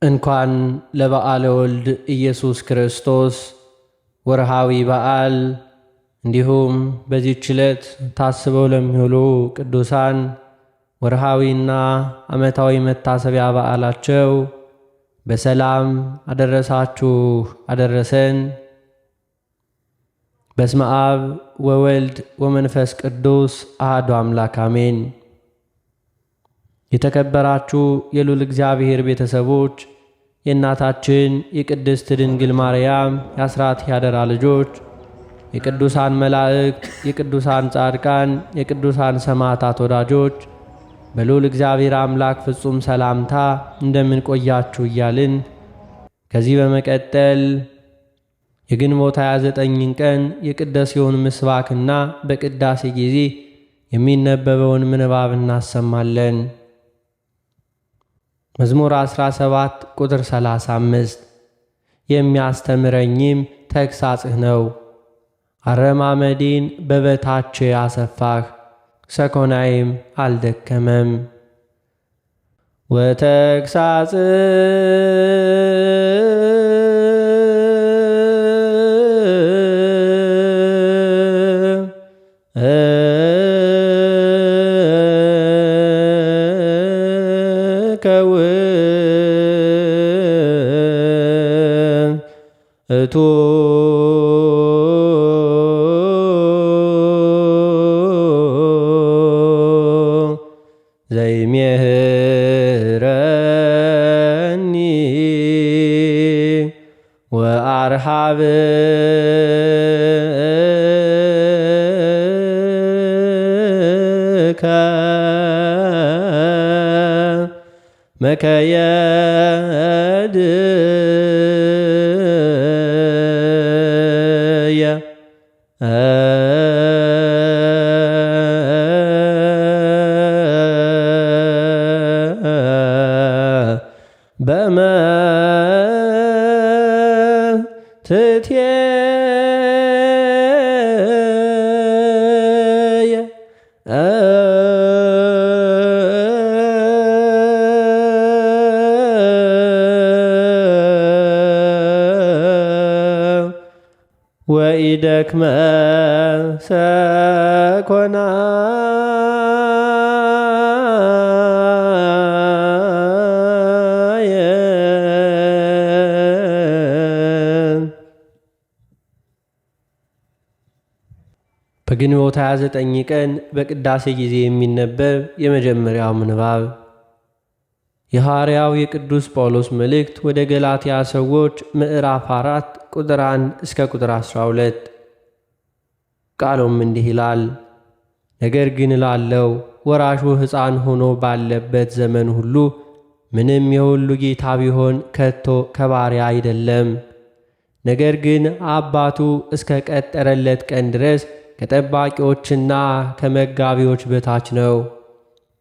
እንኳን ለበዓለ ወልድ ኢየሱስ ክርስቶስ ወርሃዊ በዓል እንዲሁም በዚህች ዕለት ታስበው ለሚውሉ ቅዱሳን ወርሃዊና ዓመታዊ መታሰቢያ በዓላቸው በሰላም አደረሳችሁ አደረሰን። በስመ አብ ወወልድ ወመንፈስ ቅዱስ አሐዱ አምላክ አሜን። የተከበራችሁ የልዑል እግዚአብሔር ቤተሰቦች፣ የእናታችን የቅድስት ድንግል ማርያም የአስራት ያደራ ልጆች፣ የቅዱሳን መላእክት፣ የቅዱሳን ጻድቃን፣ የቅዱሳን ሰማዕታት ወዳጆች በልዑል እግዚአብሔር አምላክ ፍጹም ሰላምታ እንደምን ቆያችሁ እያልን ከዚህ በመቀጠል የግንቦት 29ን ቀን የቅዳሴውን ምስባክና በቅዳሴ ጊዜ የሚነበበውን ምንባብ እናሰማለን። መዝሙር 17 ቁጥር 35 የሚያስተምረኝም ተግሣጽህ ነው። አረማመዴን በበታች አሰፋህ፣ ሰኮናይም አልደከመም። ወተግሣጽ እቱ ዘይሜህረኒ ወአርሃብ መከየድ በመትትየ ወኢደክመ ሰኮናየ በግንቦት 29 ቀን በቅዳሴ ጊዜ የሚነበብ የመጀመሪያው ምንባብ የሐዋርያው የቅዱስ ጳውሎስ መልእክት ወደ ገላትያ ሰዎች ምዕራፍ 4 ቁጥር 1 እስከ ቁጥር 12። ቃሉም እንዲህ ይላል። ነገር ግን እላለሁ ወራሹ ሕፃን ሆኖ ባለበት ዘመን ሁሉ ምንም የሁሉ ጌታ ቢሆን ከቶ ከባሪያ አይደለም። ነገር ግን አባቱ እስከ ቀጠረለት ቀን ድረስ ከጠባቂዎችና ከመጋቢዎች በታች ነው።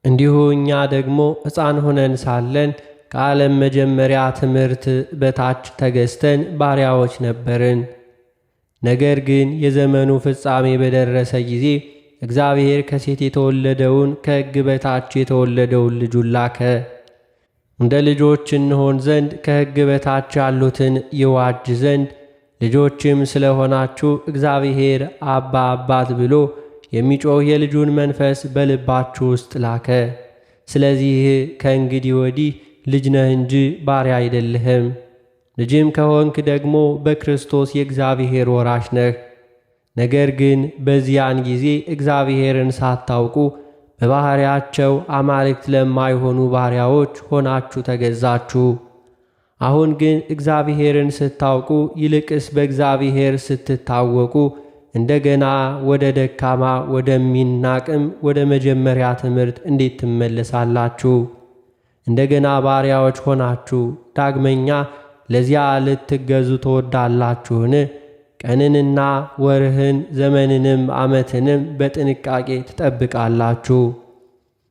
እንዲሁ እኛ ደግሞ ሕፃን ሆነን ሳለን ከዓለም መጀመሪያ ትምህርት በታች ተገዝተን ባሪያዎች ነበርን። ነገር ግን የዘመኑ ፍጻሜ በደረሰ ጊዜ እግዚአብሔር ከሴት የተወለደውን ከሕግ በታች የተወለደውን ልጁን ላከ። እንደ ልጆች እንሆን ዘንድ ከሕግ በታች ያሉትን ይዋጅ ዘንድ ልጆችም ስለሆናችሁ እግዚአብሔር አባ አባት ብሎ የሚጮህ የልጁን መንፈስ በልባችሁ ውስጥ ላከ። ስለዚህ ከእንግዲህ ወዲህ ልጅ ነህ እንጂ ባሪያ አይደለህም። ልጅም ከሆንክ ደግሞ በክርስቶስ የእግዚአብሔር ወራሽ ነህ። ነገር ግን በዚያን ጊዜ እግዚአብሔርን ሳታውቁ በባሕርያቸው አማልክት ለማይሆኑ ባሪያዎች ሆናችሁ ተገዛችሁ። አሁን ግን እግዚአብሔርን ስታውቁ ይልቅስ በእግዚአብሔር ስትታወቁ እንደገና ወደ ደካማ ወደሚናቅም ወደ መጀመሪያ ትምህርት እንዴት ትመለሳላችሁ? እንደገና ባሪያዎች ሆናችሁ ዳግመኛ ለዚያ ልትገዙ ትወዳላችሁን? ቀንንና ወርህን ዘመንንም ዓመትንም በጥንቃቄ ትጠብቃላችሁ።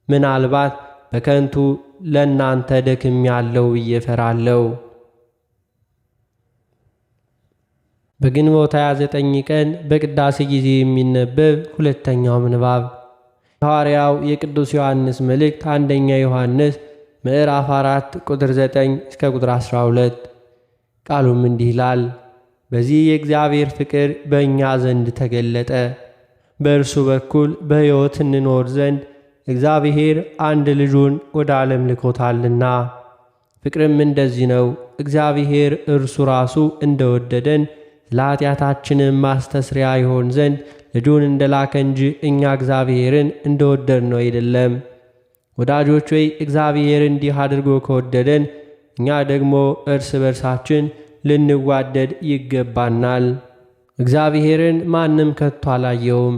ምናልባት በከንቱ ለእናንተ ደክሜያለሁ ብዬ እፈራለሁ። በግንቦት 29 ቀን በቅዳሴ ጊዜ የሚነበብ ሁለተኛው ምንባብ ሐዋርያው የቅዱስ ዮሐንስ መልእክት አንደኛ ዮሐንስ ምዕራፍ 4 ቁጥር 9 እስከ ቁጥር 12። ቃሉም እንዲህ ይላል። በዚህ የእግዚአብሔር ፍቅር በእኛ ዘንድ ተገለጠ፣ በእርሱ በኩል በሕይወት እንኖር ዘንድ እግዚአብሔር አንድ ልጁን ወደ ዓለም ልኮታልና። ፍቅርም እንደዚህ ነው፣ እግዚአብሔር እርሱ ራሱ እንደወደደን ስለ ኃጢአታችንም ማስተስሪያ ይሆን ዘንድ ልጁን እንደላከ እንጂ እኛ እግዚአብሔርን እንደወደድነው አይደለም። ወዳጆች ሆይ እግዚአብሔር እንዲህ አድርጎ ከወደደን እኛ ደግሞ እርስ በርሳችን ልንዋደድ ይገባናል። እግዚአብሔርን ማንም ከቶ አላየውም።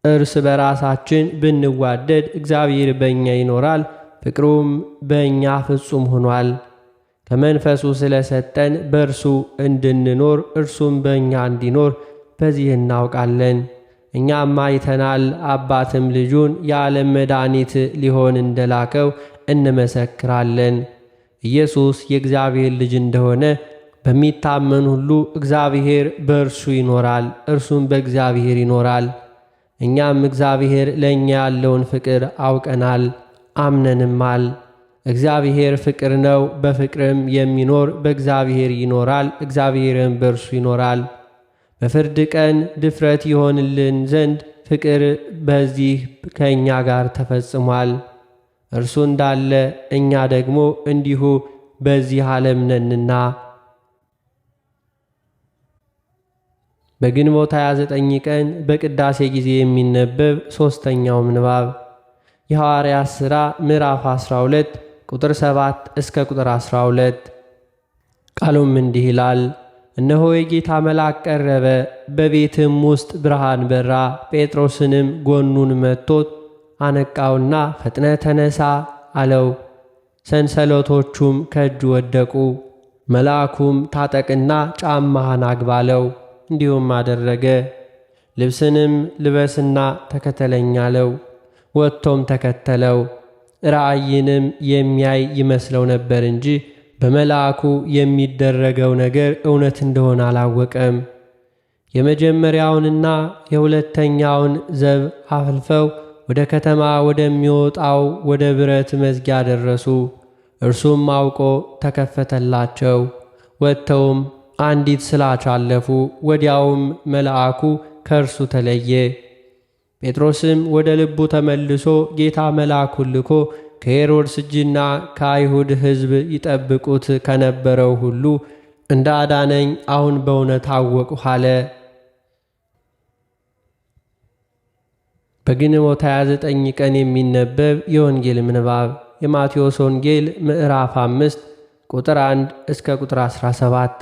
እርስ በራሳችን ብንዋደድ እግዚአብሔር በእኛ ይኖራል፣ ፍቅሩም በእኛ ፍጹም ሆኗል። ከመንፈሱ ስለሰጠን በእርሱ እንድንኖር እርሱም በእኛ እንዲኖር በዚህ እናውቃለን። እኛም አይተናል፣ አባትም ልጁን የዓለም መድኃኒት ሊሆን እንደላከው እንመሰክራለን። ኢየሱስ የእግዚአብሔር ልጅ እንደሆነ በሚታመን ሁሉ እግዚአብሔር በእርሱ ይኖራል፣ እርሱም በእግዚአብሔር ይኖራል። እኛም እግዚአብሔር ለእኛ ያለውን ፍቅር አውቀናል አምነንማል። እግዚአብሔር ፍቅር ነው። በፍቅርም የሚኖር በእግዚአብሔር ይኖራል፣ እግዚአብሔርም በእርሱ ይኖራል። በፍርድ ቀን ድፍረት ይሆንልን ዘንድ ፍቅር በዚህ ከእኛ ጋር ተፈጽሟል። እርሱ እንዳለ እኛ ደግሞ እንዲሁ በዚህ ዓለም ነንና። በግንቦት 29 ቀን በቅዳሴ ጊዜ የሚነበብ ሦስተኛው ምንባብ የሐዋርያት ሥራ ምዕራፍ 12 ቁጥር 7 እስከ ቁጥር 12። ቃሉም እንዲህ ይላል። እነሆ የጌታ መልአክ ቀረበ፣ በቤትም ውስጥ ብርሃን በራ። ጴጥሮስንም ጎኑን መቶት አነቃውና ፈጥነ ተነሳ አለው። ሰንሰለቶቹም ከእጁ ወደቁ። መልአኩም ታጠቅና ጫማህን አግባለው። እንዲሁም አደረገ። ልብስንም ልበስና ተከተለኝ አለው። ወጥቶም ተከተለው። ራእይንም የሚያይ ይመስለው ነበር እንጂ በመልአኩ የሚደረገው ነገር እውነት እንደሆነ አላወቀም። የመጀመሪያውንና የሁለተኛውን ዘብ አፍልፈው ወደ ከተማ ወደሚወጣው ወደ ብረት መዝጊያ ደረሱ። እርሱም አውቆ ተከፈተላቸው። ወጥተውም አንዲት ስላች አለፉ። ወዲያውም መልአኩ ከእርሱ ተለየ። ጴጥሮስም ወደ ልቡ ተመልሶ ጌታ መልአኩን ልኮ ከሄሮድስ እጅና ከአይሁድ ሕዝብ ይጠብቁት ከነበረው ሁሉ እንደ አዳነኝ አሁን በእውነት አወቅሁ አለ። በግንቦት 29 ቀን የሚነበብ የወንጌል ምንባብ የማቴዎስ ወንጌል ምዕራፍ 5 ቁጥር 1 እስከ ቁጥር 17።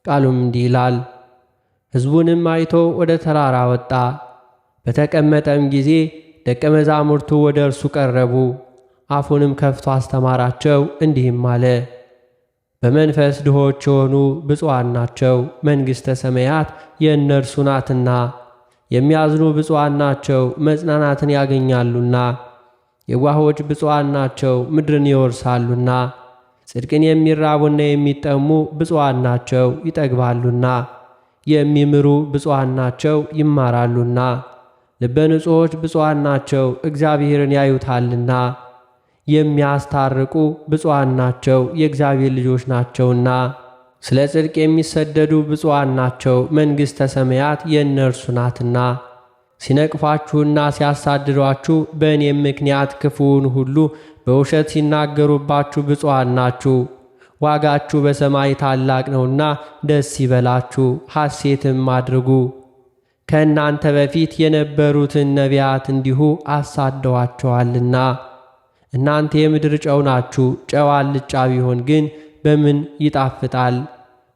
ቃሉም እንዲህ ይላል። ሕዝቡንም አይቶ ወደ ተራራ ወጣ። በተቀመጠም ጊዜ ደቀ መዛሙርቱ ወደ እርሱ ቀረቡ። አፉንም ከፍቶ አስተማራቸው፣ እንዲህም አለ። በመንፈስ ድሆች የሆኑ ብፁዓን ናቸው፣ መንግሥተ ሰማያት የእነርሱ ናትና። የሚያዝኑ ብፁዓን ናቸው፣ መጽናናትን ያገኛሉና። የዋሆች ብፁዓን ናቸው፣ ምድርን ይወርሳሉና። ጽድቅን የሚራቡና የሚጠሙ ብፁዓን ናቸው፣ ይጠግባሉና። የሚምሩ ብፁዓን ናቸው፣ ይማራሉና። ልበ ንጹሖች ብፁዓን ናቸው፣ እግዚአብሔርን ያዩታልና። የሚያስታርቁ ብፁዓን ናቸው፣ የእግዚአብሔር ልጆች ናቸውና። ስለ ጽድቅ የሚሰደዱ ብፁዓን ናቸው፣ መንግሥተ ሰማያት የእነርሱ ናትና። ሲነቅፋችሁና ሲያሳድዷችሁ በእኔም ምክንያት ክፉውን ሁሉ በውሸት ሲናገሩባችሁ ብፁዓን ናችሁ። ዋጋችሁ በሰማይ ታላቅ ነውና ደስ ይበላችሁ፣ ሐሴትም አድርጉ። ከእናንተ በፊት የነበሩትን ነቢያት እንዲሁ አሳደዋቸዋልና። እናንተ የምድር ጨው ናችሁ። ጨው አልጫ ቢሆን ግን በምን ይጣፍጣል?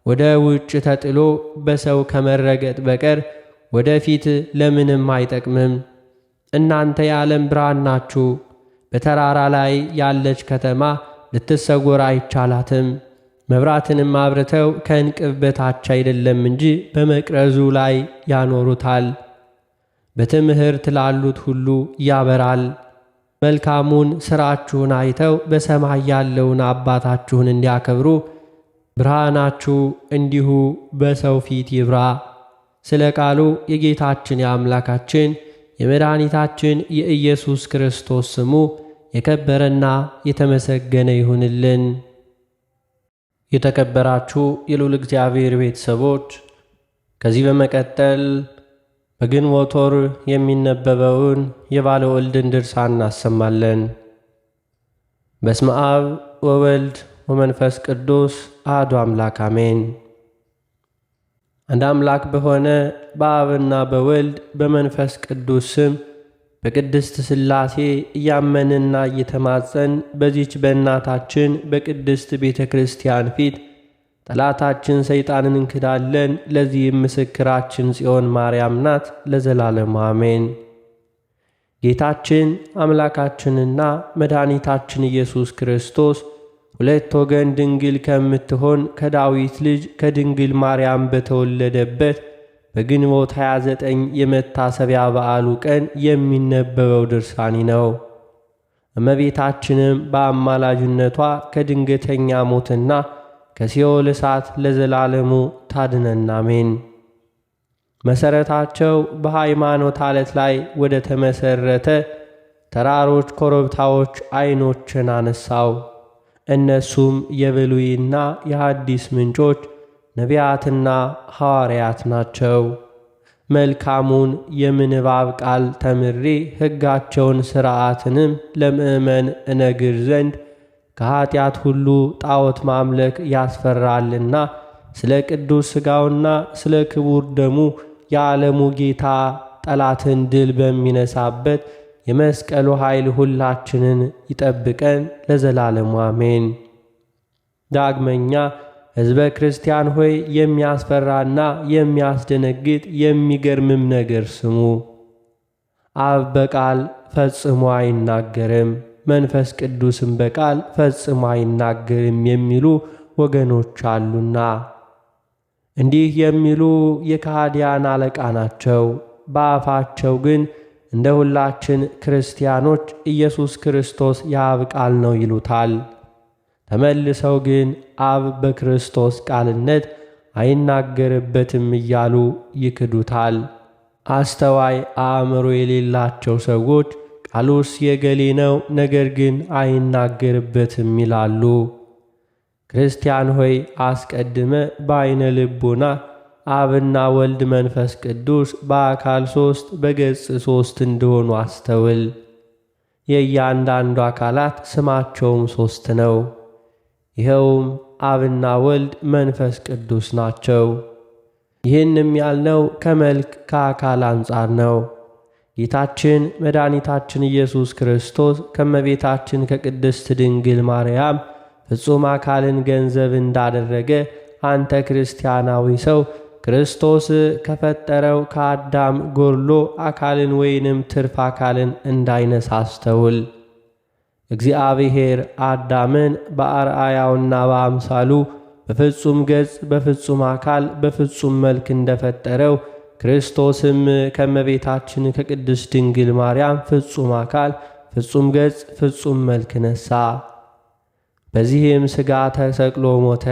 ወደ ውጭ ተጥሎ በሰው ከመረገጥ በቀር ወደፊት ለምንም አይጠቅምም። እናንተ የዓለም ብርሃን ናችሁ። በተራራ ላይ ያለች ከተማ ልትሰወር አይቻላትም። መብራትንም አብርተው ከእንቅብ በታች አይደለም እንጂ በመቅረዙ ላይ ያኖሩታል፣ በትምህርት ላሉት ሁሉ ያበራል። መልካሙን ሥራችሁን አይተው በሰማይ ያለውን አባታችሁን እንዲያከብሩ ብርሃናችሁ እንዲሁ በሰው ፊት ይብራ። ስለ ቃሉ የጌታችን የአምላካችን የመድኃኒታችን የኢየሱስ ክርስቶስ ስሙ የከበረና የተመሰገነ ይሁንልን። የተከበራችሁ የልዑል እግዚአብሔር ቤተሰቦች፣ ከዚህ በመቀጠል በግንቦት ወር የሚነበበውን የባለ ወልድን ድርሳን እናሰማለን። በስመ አብ ወወልድ ወመንፈስ ቅዱስ አሐዱ አምላክ አሜን። አንድ አምላክ በሆነ በአብና በወልድ በመንፈስ ቅዱስ ስም በቅድስት ሥላሴ እያመንና እየተማጸን በዚች በእናታችን በቅድስት ቤተ ክርስቲያን ፊት ጠላታችን ሰይጣንን እንክዳለን። ለዚህም ምስክራችን ጽዮን ማርያም ናት፣ ለዘላለሙ አሜን። ጌታችን አምላካችንና መድኃኒታችን ኢየሱስ ክርስቶስ ሁለት ወገን ድንግል ከምትሆን ከዳዊት ልጅ ከድንግል ማርያም በተወለደበት በግንቦት 29 የመታሰቢያ በዓሉ ቀን የሚነበበው ድርሳኒ ነው። እመቤታችንም በአማላጅነቷ ከድንገተኛ ሞትና ከሲኦል እሳት ለዘላለሙ ታድነን አሜን። መሠረታቸው በሃይማኖት ዓለት ላይ ወደ ተመሠረተ ተራሮች፣ ኮረብታዎች ዐይኖችን አነሳው። እነሱም የብሉይና የሐዲስ ምንጮች ነቢያትና ሐዋርያት ናቸው። መልካሙን የምንባብ ቃል ተምሬ ሕጋቸውን ሥርዓትንም ለምእመን እነግር ዘንድ ከኀጢአት ሁሉ ጣዖት ማምለክ ያስፈራልና ስለ ቅዱስ ሥጋውና ስለ ክቡር ደሙ የዓለሙ ጌታ ጠላትን ድል በሚነሳበት የመስቀሉ ኃይል ሁላችንን ይጠብቀን ለዘላለሙ አሜን። ዳግመኛ ሕዝበ ክርስቲያን ሆይ የሚያስፈራና የሚያስደነግጥ የሚገርምም ነገር ስሙ። አብ በቃል ፈጽሞ አይናገርም፣ መንፈስ ቅዱስም በቃል ፈጽሞ አይናገርም የሚሉ ወገኖች አሉና፣ እንዲህ የሚሉ የከሃዲያን አለቃ ናቸው። በአፋቸው ግን እንደ ሁላችን ክርስቲያኖች ኢየሱስ ክርስቶስ የአብ ቃል ነው ይሉታል። ተመልሰው ግን አብ በክርስቶስ ቃልነት አይናገርበትም እያሉ ይክዱታል። አስተዋይ አእምሮ የሌላቸው ሰዎች ቃሉስ የገሌ ነው፣ ነገር ግን አይናገርበትም ይላሉ። ክርስቲያን ሆይ አስቀድመ በዐይነ ልቦና አብና ወልድ መንፈስ ቅዱስ በአካል 3 በገጽ 3 እንደሆኑ አስተውል። የእያንዳንዱ አካላት ስማቸውም 3 ነው። ይኸውም አብና ወልድ መንፈስ ቅዱስ ናቸው። ይህንም ያልነው ከመልክ ከአካል አንጻር ነው። ጌታችን መድኃኒታችን ኢየሱስ ክርስቶስ ከእመቤታችን ከቅድስት ድንግል ማርያም ፍጹም አካልን ገንዘብ እንዳደረገ አንተ ክርስቲያናዊ ሰው ክርስቶስ ከፈጠረው ከአዳም ጎድሎ አካልን ወይንም ትርፍ አካልን እንዳይነሳ አስተውል። እግዚአብሔር አዳምን በአርአያውና በአምሳሉ በፍጹም ገጽ በፍጹም አካል በፍጹም መልክ እንደፈጠረው ክርስቶስም ከእመቤታችን ከቅድስት ድንግል ማርያም ፍጹም አካል ፍጹም ገጽ ፍጹም መልክ ነሳ። በዚህም ሥጋ ተሰቅሎ ሞተ፣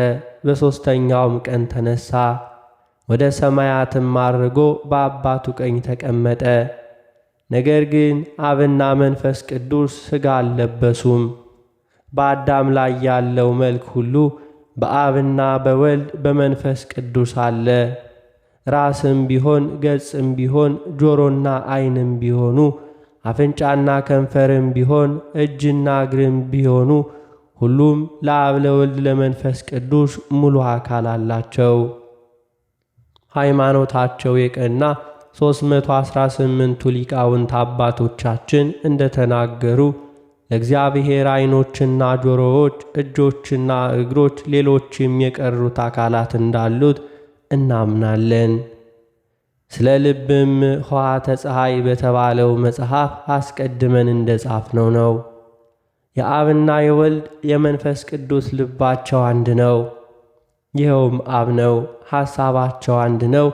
በሦስተኛውም ቀን ተነሳ፣ ወደ ሰማያትም አርጎ በአባቱ ቀኝ ተቀመጠ። ነገር ግን አብና መንፈስ ቅዱስ ሥጋ አልለበሱም። በአዳም ላይ ያለው መልክ ሁሉ በአብና በወልድ በመንፈስ ቅዱስ አለ። ራስም ቢሆን ገጽም ቢሆን ጆሮና ዐይንም ቢሆኑ አፍንጫና ከንፈርም ቢሆን እጅና እግርም ቢሆኑ ሁሉም ለአብ ለወልድ ለመንፈስ ቅዱስ ሙሉ አካል አላቸው። ሃይማኖታቸው የቀና 318ቱ ሊቃውንት አባቶቻችን እንደተናገሩ ለእግዚአብሔር ዐይኖችና ጆሮዎች፣ እጆችና እግሮች፣ ሌሎችም የቀሩት አካላት እንዳሉት እናምናለን። ስለ ልብም ኆኃተ ፀሐይ በተባለው መጽሐፍ አስቀድመን እንደጻፍነው ነው። የአብና የወልድ የመንፈስ ቅዱስ ልባቸው አንድ ነው። ይኸውም አብ ነው። ሐሳባቸው አንድ ነው።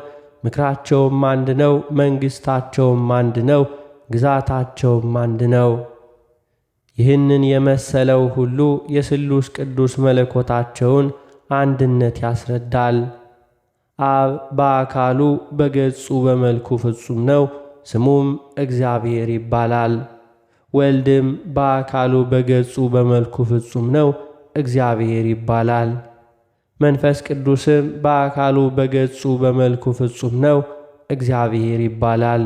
ምክራቸውም አንድ ነው። መንግሥታቸውም አንድ ነው። ግዛታቸውም አንድ ነው። ይህንን የመሰለው ሁሉ የስሉስ ቅዱስ መለኮታቸውን አንድነት ያስረዳል። አብ በአካሉ በገጹ በመልኩ ፍጹም ነው። ስሙም እግዚአብሔር ይባላል። ወልድም በአካሉ በገጹ በመልኩ ፍጹም ነው፣ እግዚአብሔር ይባላል። መንፈስ ቅዱስም በአካሉ በገጹ በመልኩ ፍጹም ነው፣ እግዚአብሔር ይባላል።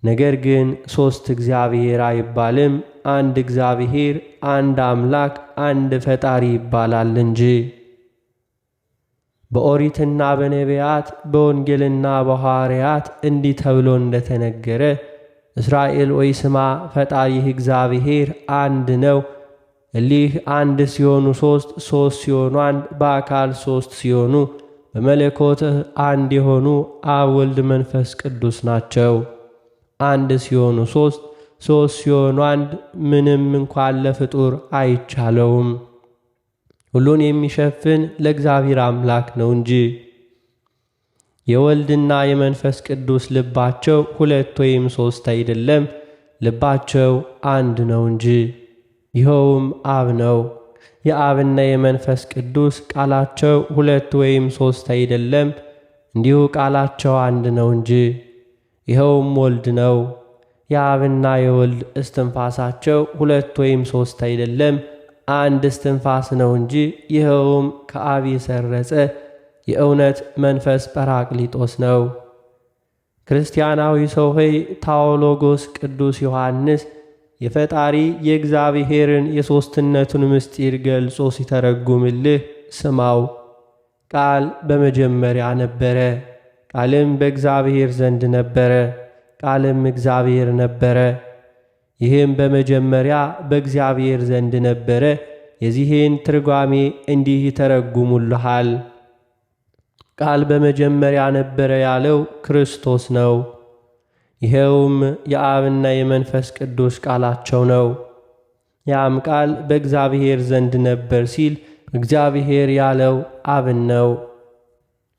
ነገር ግን ሦስት እግዚአብሔር አይባልም፣ አንድ እግዚአብሔር፣ አንድ አምላክ፣ አንድ ፈጣሪ ይባላል እንጂ። በኦሪትና በነቢያት በወንጌልና በሐዋርያት እንዲህ ተብሎ እንደተነገረ እስራኤል ሆይ ስማ፣ ፈጣሪህ እግዚአብሔር አንድ ነው። እሊህ አንድ ሲሆኑ ሦስት፣ ሦስት ሲሆኑ አንድ፣ በአካል ሦስት ሲሆኑ በመለኮትህ አንድ የሆኑ አብ ወልድ መንፈስ ቅዱስ ናቸው። አንድ ሲሆኑ ሦስት፣ ሦስት ሲሆኑ አንድ፣ ምንም እንኳን ለፍጡር አይቻለውም። ሁሉን የሚሸፍን ለእግዚአብሔር አምላክ ነው እንጂ። የወልድና የመንፈስ ቅዱስ ልባቸው ሁለት ወይም ሦስት አይደለም፣ ልባቸው አንድ ነው እንጂ። ይኸውም አብ ነው። የአብና የመንፈስ ቅዱስ ቃላቸው ሁለት ወይም ሦስት አይደለም፣ እንዲሁ ቃላቸው አንድ ነው እንጂ። ይኸውም ወልድ ነው። የአብና የወልድ እስትንፋሳቸው ሁለት ወይም ሦስት አይደለም፣ አንድ እስትንፋስ ነው እንጂ። ይኸውም ከአብ የሰረጸ የእውነት መንፈስ ጰራቅሊጦስ ነው። ክርስቲያናዊ ሰው ሆይ ታዎሎጎስ ቅዱስ ዮሐንስ የፈጣሪ የእግዚአብሔርን የሦስትነቱን ምስጢር ገልጾ ሲተረጉምልህ ስማው። ቃል በመጀመሪያ ነበረ፣ ቃልም በእግዚአብሔር ዘንድ ነበረ፣ ቃልም እግዚአብሔር ነበረ። ይህም በመጀመሪያ በእግዚአብሔር ዘንድ ነበረ። የዚህን ትርጓሜ እንዲህ ይተረጉሙልሃል። ቃል በመጀመሪያ ነበረ ያለው ክርስቶስ ነው። ይኸውም የአብና የመንፈስ ቅዱስ ቃላቸው ነው። ያም ቃል በእግዚአብሔር ዘንድ ነበር ሲል እግዚአብሔር ያለው አብን ነው።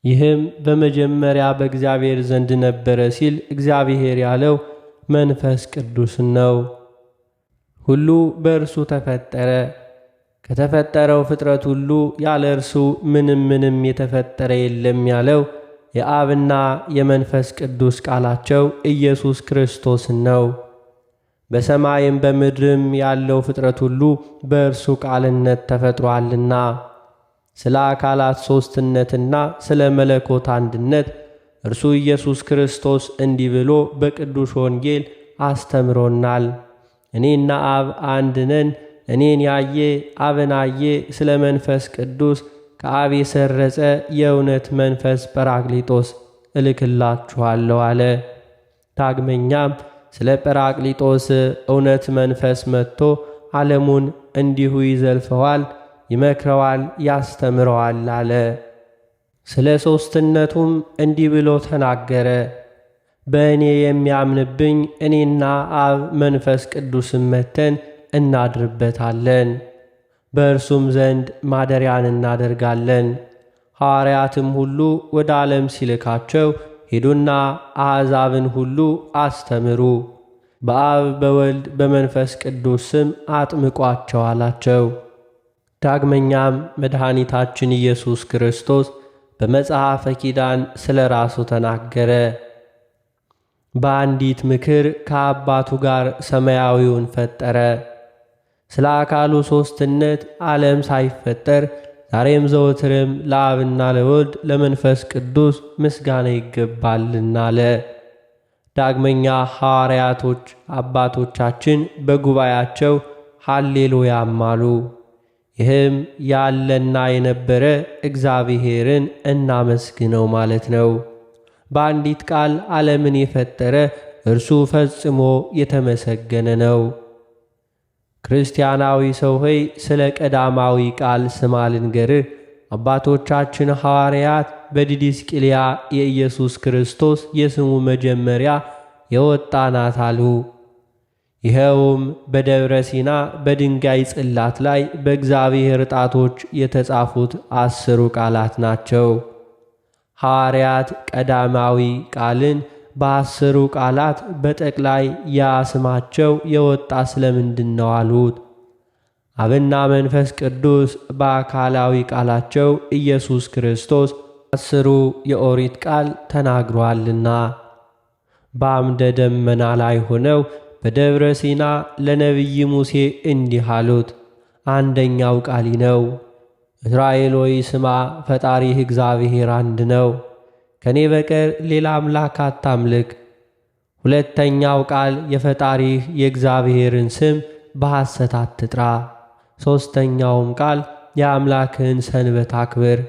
ይህም በመጀመሪያ በእግዚአብሔር ዘንድ ነበረ ሲል እግዚአብሔር ያለው መንፈስ ቅዱስን ነው። ሁሉ በእርሱ ተፈጠረ። ከተፈጠረው ፍጥረት ሁሉ ያለ እርሱ ምንም የተፈጠረ የለም ያለው የአብና የመንፈስ ቅዱስ ቃላቸው ኢየሱስ ክርስቶስን ነው። በሰማይም በምድርም ያለው ፍጥረት ሁሉ በእርሱ ቃልነት ተፈጥሮአልና። ስለ አካላት ሦስትነትና ስለ መለኮት አንድነት እርሱ ኢየሱስ ክርስቶስ እንዲህ ብሎ በቅዱስ ወንጌል አስተምሮናል። እኔና አብ አንድ ነን፣ እኔን ያየ አብን አየ። ስለ መንፈስ ቅዱስ ከአብ የሰረጸ የእውነት መንፈስ ጰራቅሊጦስ እልክላችኋለሁ አለ። ዳግመኛም ስለ ጰራቅሊጦስ እውነት መንፈስ መጥቶ ዓለሙን እንዲሁ ይዘልፈዋል፣ ይመክረዋል፣ ያስተምረዋል አለ። ስለ ሦስትነቱም እንዲህ ብሎ ተናገረ። በእኔ የሚያምንብኝ እኔና አብ መንፈስ ቅዱስም መጥተን እናድርበታለን፣ በእርሱም ዘንድ ማደሪያን እናደርጋለን። ሐዋርያትም ሁሉ ወደ ዓለም ሲልካቸው ሄዱና አሕዛብን ሁሉ አስተምሩ፣ በአብ በወልድ በመንፈስ ቅዱስ ስም አጥምቋቸው አላቸው። ዳግመኛም መድኃኒታችን ኢየሱስ ክርስቶስ በመጽሐፈ ኪዳን ስለ ራሱ ተናገረ። በአንዲት ምክር ከአባቱ ጋር ሰማያዊውን ፈጠረ። ስለ አካሉ ሦስትነት ዓለም ሳይፈጠር ዛሬም ዘወትርም ለአብና ለወልድ ለመንፈስ ቅዱስ ምስጋና ይገባልና አለ። ዳግመኛ ሐዋርያቶች አባቶቻችን በጉባኤያቸው ሃሌሉያም አሉ። ይህም ያለና የነበረ እግዚአብሔርን እናመስግነው ማለት ነው። በአንዲት ቃል ዓለምን የፈጠረ እርሱ ፈጽሞ የተመሰገነ ነው። ክርስቲያናዊ ሰው ሆይ ስለ ቀዳማዊ ቃል ስማ ልንገርህ። አባቶቻችን ሐዋርያት በዲድስቅልያ የኢየሱስ ክርስቶስ የስሙ መጀመሪያ የወጣ ናት አሉ። ይኸውም በደብረ ሲና በድንጋይ ጽላት ላይ በእግዚአብሔር ጣቶች የተጻፉት 10 ቃላት ናቸው። ሐዋርያት ቀዳማዊ ቃልን በ10 ቃላት በጠቅላይ ያ ስማቸው የወጣ ስለምንድን ነው አሉት። አብና መንፈስ ቅዱስ በአካላዊ ቃላቸው ኢየሱስ ክርስቶስ 10 የኦሪት ቃል ተናግሯልና። በአምደ ደመና ላይ ሆነው በደብረ ሲና ለነቢይ ሙሴ እንዲህ አሉት። አንደኛው ቃል ነው። እስራኤል ሆይ ስማ፣ ፈጣሪህ እግዚአብሔር አንድ ነው። ከኔ በቀር ሌላ አምላክ አታምልክ። ሁለተኛው ቃል የፈጣሪህ የእግዚአብሔርን ስም በሐሰት አትጥራ። ሦስተኛውም ቃል የአምላክህን ሰንበት አክብር።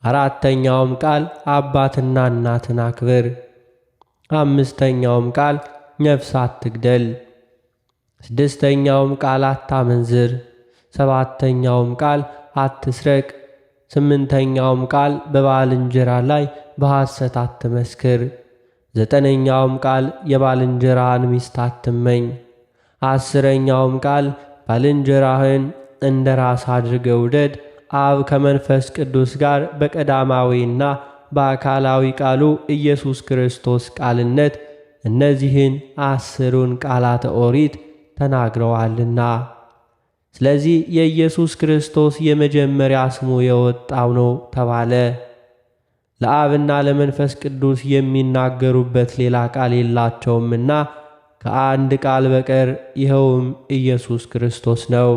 አራተኛውም ቃል አባትና እናትን አክብር። አምስተኛውም ቃል ነፍስ አትግደል። ስድስተኛውም ቃል አታመንዝር። ሰባተኛውም ቃል አትስረቅ። ስምንተኛውም ቃል በባልንጀራ ላይ በሐሰት አትመስክር። ዘጠነኛውም ቃል የባልንጀራህን ሚስት አትመኝ። አስረኛውም ቃል ባልንጀራህን እንደ ራስ አድርገህ ውደድ። አብ ከመንፈስ ቅዱስ ጋር በቀዳማዊና በአካላዊ ቃሉ ኢየሱስ ክርስቶስ ቃልነት እነዚህን 10ን ቃላተ ኦሪት ተናግረዋልና። ስለዚህ የኢየሱስ ክርስቶስ የመጀመሪያ ስሙ የወጣው ነው ተባለ። ለአብና ለመንፈስ ቅዱስ የሚናገሩበት ሌላ ቃል የላቸውምና ከአንድ ቃል በቀር ይኸውም ኢየሱስ ክርስቶስ ነው።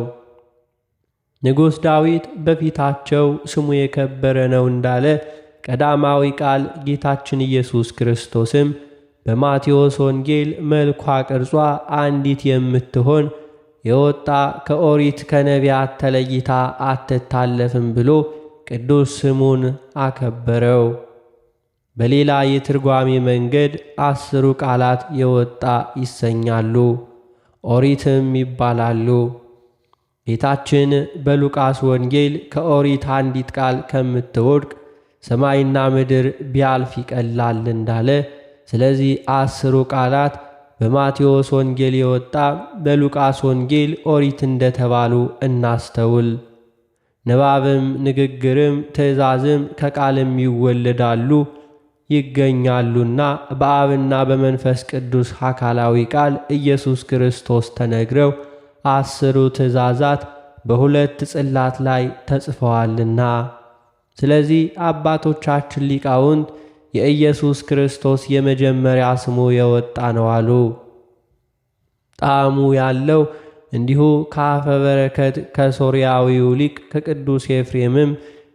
ንጉሥ ዳዊት በፊታቸው ስሙ የከበረ ነው እንዳለ ቀዳማዊ ቃል ጌታችን ኢየሱስ ክርስቶስም በማቴዎስ ወንጌል መልኳ ቅርጿ አንዲት የምትሆን የወጣ ከኦሪት ከነቢያት ተለይታ አትታለፍም ብሎ ቅዱስ ስሙን አከበረው። በሌላ የትርጓሜ መንገድ 10ሩ ቃላት የወጣ ይሰኛሉ፣ ኦሪትም ይባላሉ። ጌታችን በሉቃስ ወንጌል ከኦሪት አንዲት ቃል ከምትወድቅ ሰማይና ምድር ቢያልፍ ይቀላል እንዳለ፣ ስለዚህ 10ሩ ቃላት በማቴዎስ ወንጌል የወጣ በሉቃስ ወንጌል ኦሪት እንደተባሉ እናስተውል። ንባብም ንግግርም ትእዛዝም ከቃልም ይወለዳሉ ይገኛሉና በአብና በመንፈስ ቅዱስ አካላዊ ቃል ኢየሱስ ክርስቶስ ተነግረው 10ሩ ትእዛዛት በሁለት ጽላት ላይ ተጽፈዋልና። ስለዚህ አባቶቻችን ሊቃውንት የኢየሱስ ክርስቶስ የመጀመሪያ ስሙ የወጣ ነው አሉ። ጣዕሙ ያለው እንዲሁ ከአፈ በረከት ከሶርያዊው ሊቅ ከቅዱስ ኤፍሬምም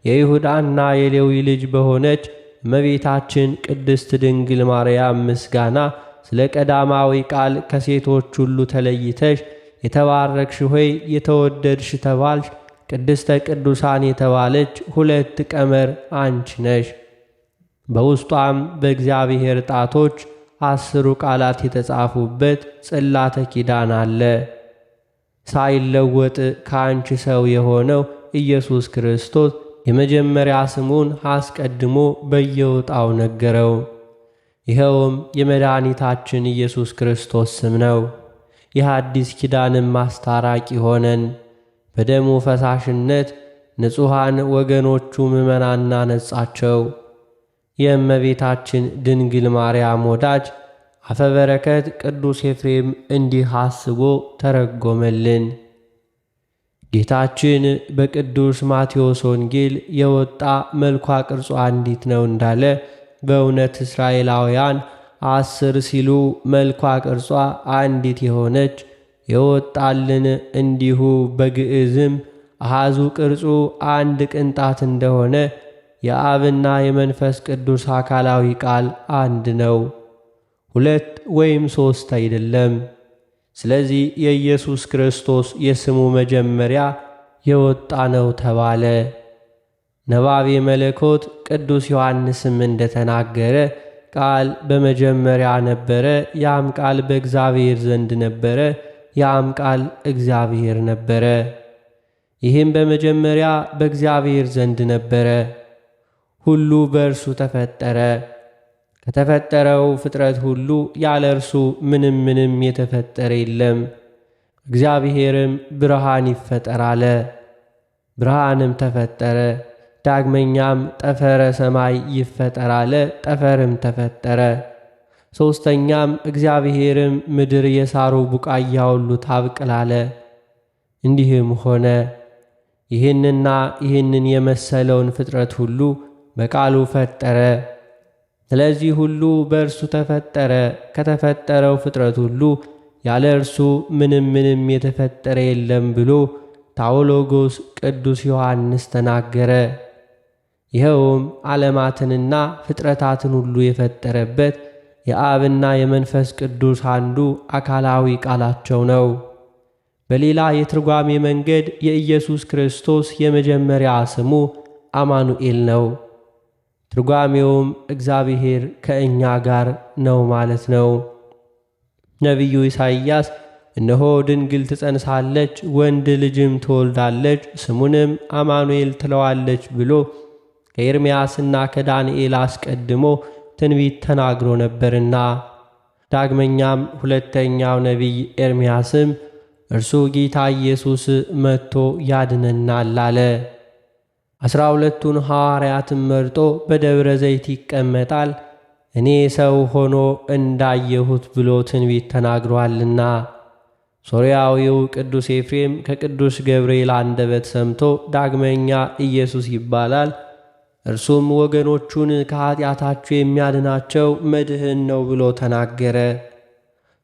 የይሁዳና የሌዊ ልጅ በሆነች እመቤታችን ቅድስት ድንግል ማርያም ምስጋና ስለ ቀዳማዊ ቃል ከሴቶች ሁሉ ተለይተሽ የተባረክሽ ሆይ የተወደድሽ ተባልሽ፣ ቅድስተ ቅዱሳን የተባለች 2 ቀመር አንቺ ነሽ። በውስጧም በእግዚአብሔር ጣቶች 10ሩ ቃላት የተጻፉበት ጽላተ ኪዳን አለ። ሳይለወጥ ከአንቺ ሰው የሆነው ኢየሱስ ክርስቶስ የመጀመሪያ ስሙን አስቀድሞ በየውጣው ነገረው። ይኸውም የመድኃኒታችን ኢየሱስ ክርስቶስ ስም ነው። የሐዲስ ኪዳንም ማስታራቂ ሆነን በደሙ ፈሳሽነት ንጹሐን ወገኖቹ ምእመናን አነጻቸው። የእመቤታችን ድንግል ማርያም ወዳጅ አፈ በረከት ቅዱስ ኤፍሬም እንዲህ አስቦ ተረጎመልን። ጌታችን በቅዱስ ማቴዎስ ወንጌል የወጣ መልኳ ቅርጿ አንዲት ነው እንዳለ በእውነት እስራኤላውያን 10 ሲሉ መልኳ ቅርጿ አንዲት የሆነች የወጣልን እንዲሁ በግዕዝም አሃዙ ቅርጹ አንድ ቅንጣት እንደሆነ የአብና የመንፈስ ቅዱስ አካላዊ ቃል አንድ ነው፣ 2 ወይም 3 አይደለም። ስለዚህ የኢየሱስ ክርስቶስ የስሙ መጀመሪያ የወጣ ነው ተባለ። ነባቤ መለኮት ቅዱስ ዮሐንስም እንደተናገረ ቃል በመጀመሪያ ነበረ፣ ያም ቃል በእግዚአብሔር ዘንድ ነበረ፣ ያም ቃል እግዚአብሔር ነበረ። ይህም በመጀመሪያ በእግዚአብሔር ዘንድ ነበረ። ሁሉ በእርሱ ተፈጠረ። ከተፈጠረው ፍጥረት ሁሉ ያለ እርሱ ምንም የተፈጠረ የለም። እግዚአብሔርም ብርሃን ይፈጠር አለ፣ ብርሃንም ተፈጠረ። ዳግመኛም ጠፈረ ሰማይ ይፈጠር አለ፣ ጠፈርም ተፈጠረ። ሦስተኛም እግዚአብሔርም ምድር የሳሩ ቡቃያ ሁሉ ታብቅል አለ። እንዲህም ሆነ። ይህንና ይህንን የመሰለውን ፍጥረት ሁሉ በቃሉ ፈጠረ። ስለዚህ ሁሉ በእርሱ ተፈጠረ። ከተፈጠረው ፍጥረት ሁሉ ያለ እርሱ ምንም የተፈጠረ የለም ብሎ ታዎሎጎስ ቅዱስ ዮሐንስ ተናገረ። ይኸውም ዓለማትንና ፍጥረታትን ሁሉ የፈጠረበት የአብና የመንፈስ ቅዱስ አንዱ አካላዊ ቃላቸው ነው። በሌላ የትርጓሜ መንገድ የኢየሱስ ክርስቶስ የመጀመሪያ ስሙ አማኑኤል ነው። ትርጓሜውም እግዚአብሔር ከእኛ ጋር ነው ማለት ነው። ነቢዩ ኢሳይያስ እነሆ ድንግል ትጸንሳለች፣ ወንድ ልጅም ትወልዳለች፣ ስሙንም አማኑኤል ትለዋለች ብሎ ከኤርምያስና ከዳንኤል አስቀድሞ ትንቢት ተናግሮ ነበርና፣ ዳግመኛም ሁለተኛው ነቢይ ኤርምያስም እርሱ ጌታ ኢየሱስ መጥቶ ያድነናል አለ። 12ቱን ሐዋርያትን መርጦ በደብረ ዘይት ይቀመጣል፣ እኔ ሰው ሆኖ እንዳየሁት ብሎ ትንቢት ተናግሯልና። ሶርያዊው ቅዱስ ኤፍሬም ከቅዱስ ገብርኤል አንደበት ሰምቶ ዳግመኛ ኢየሱስ ይባላል፣ እርሱም ወገኖቹን ከኀጢአታቸው የሚያድናቸው መድህን ነው ብሎ ተናገረ።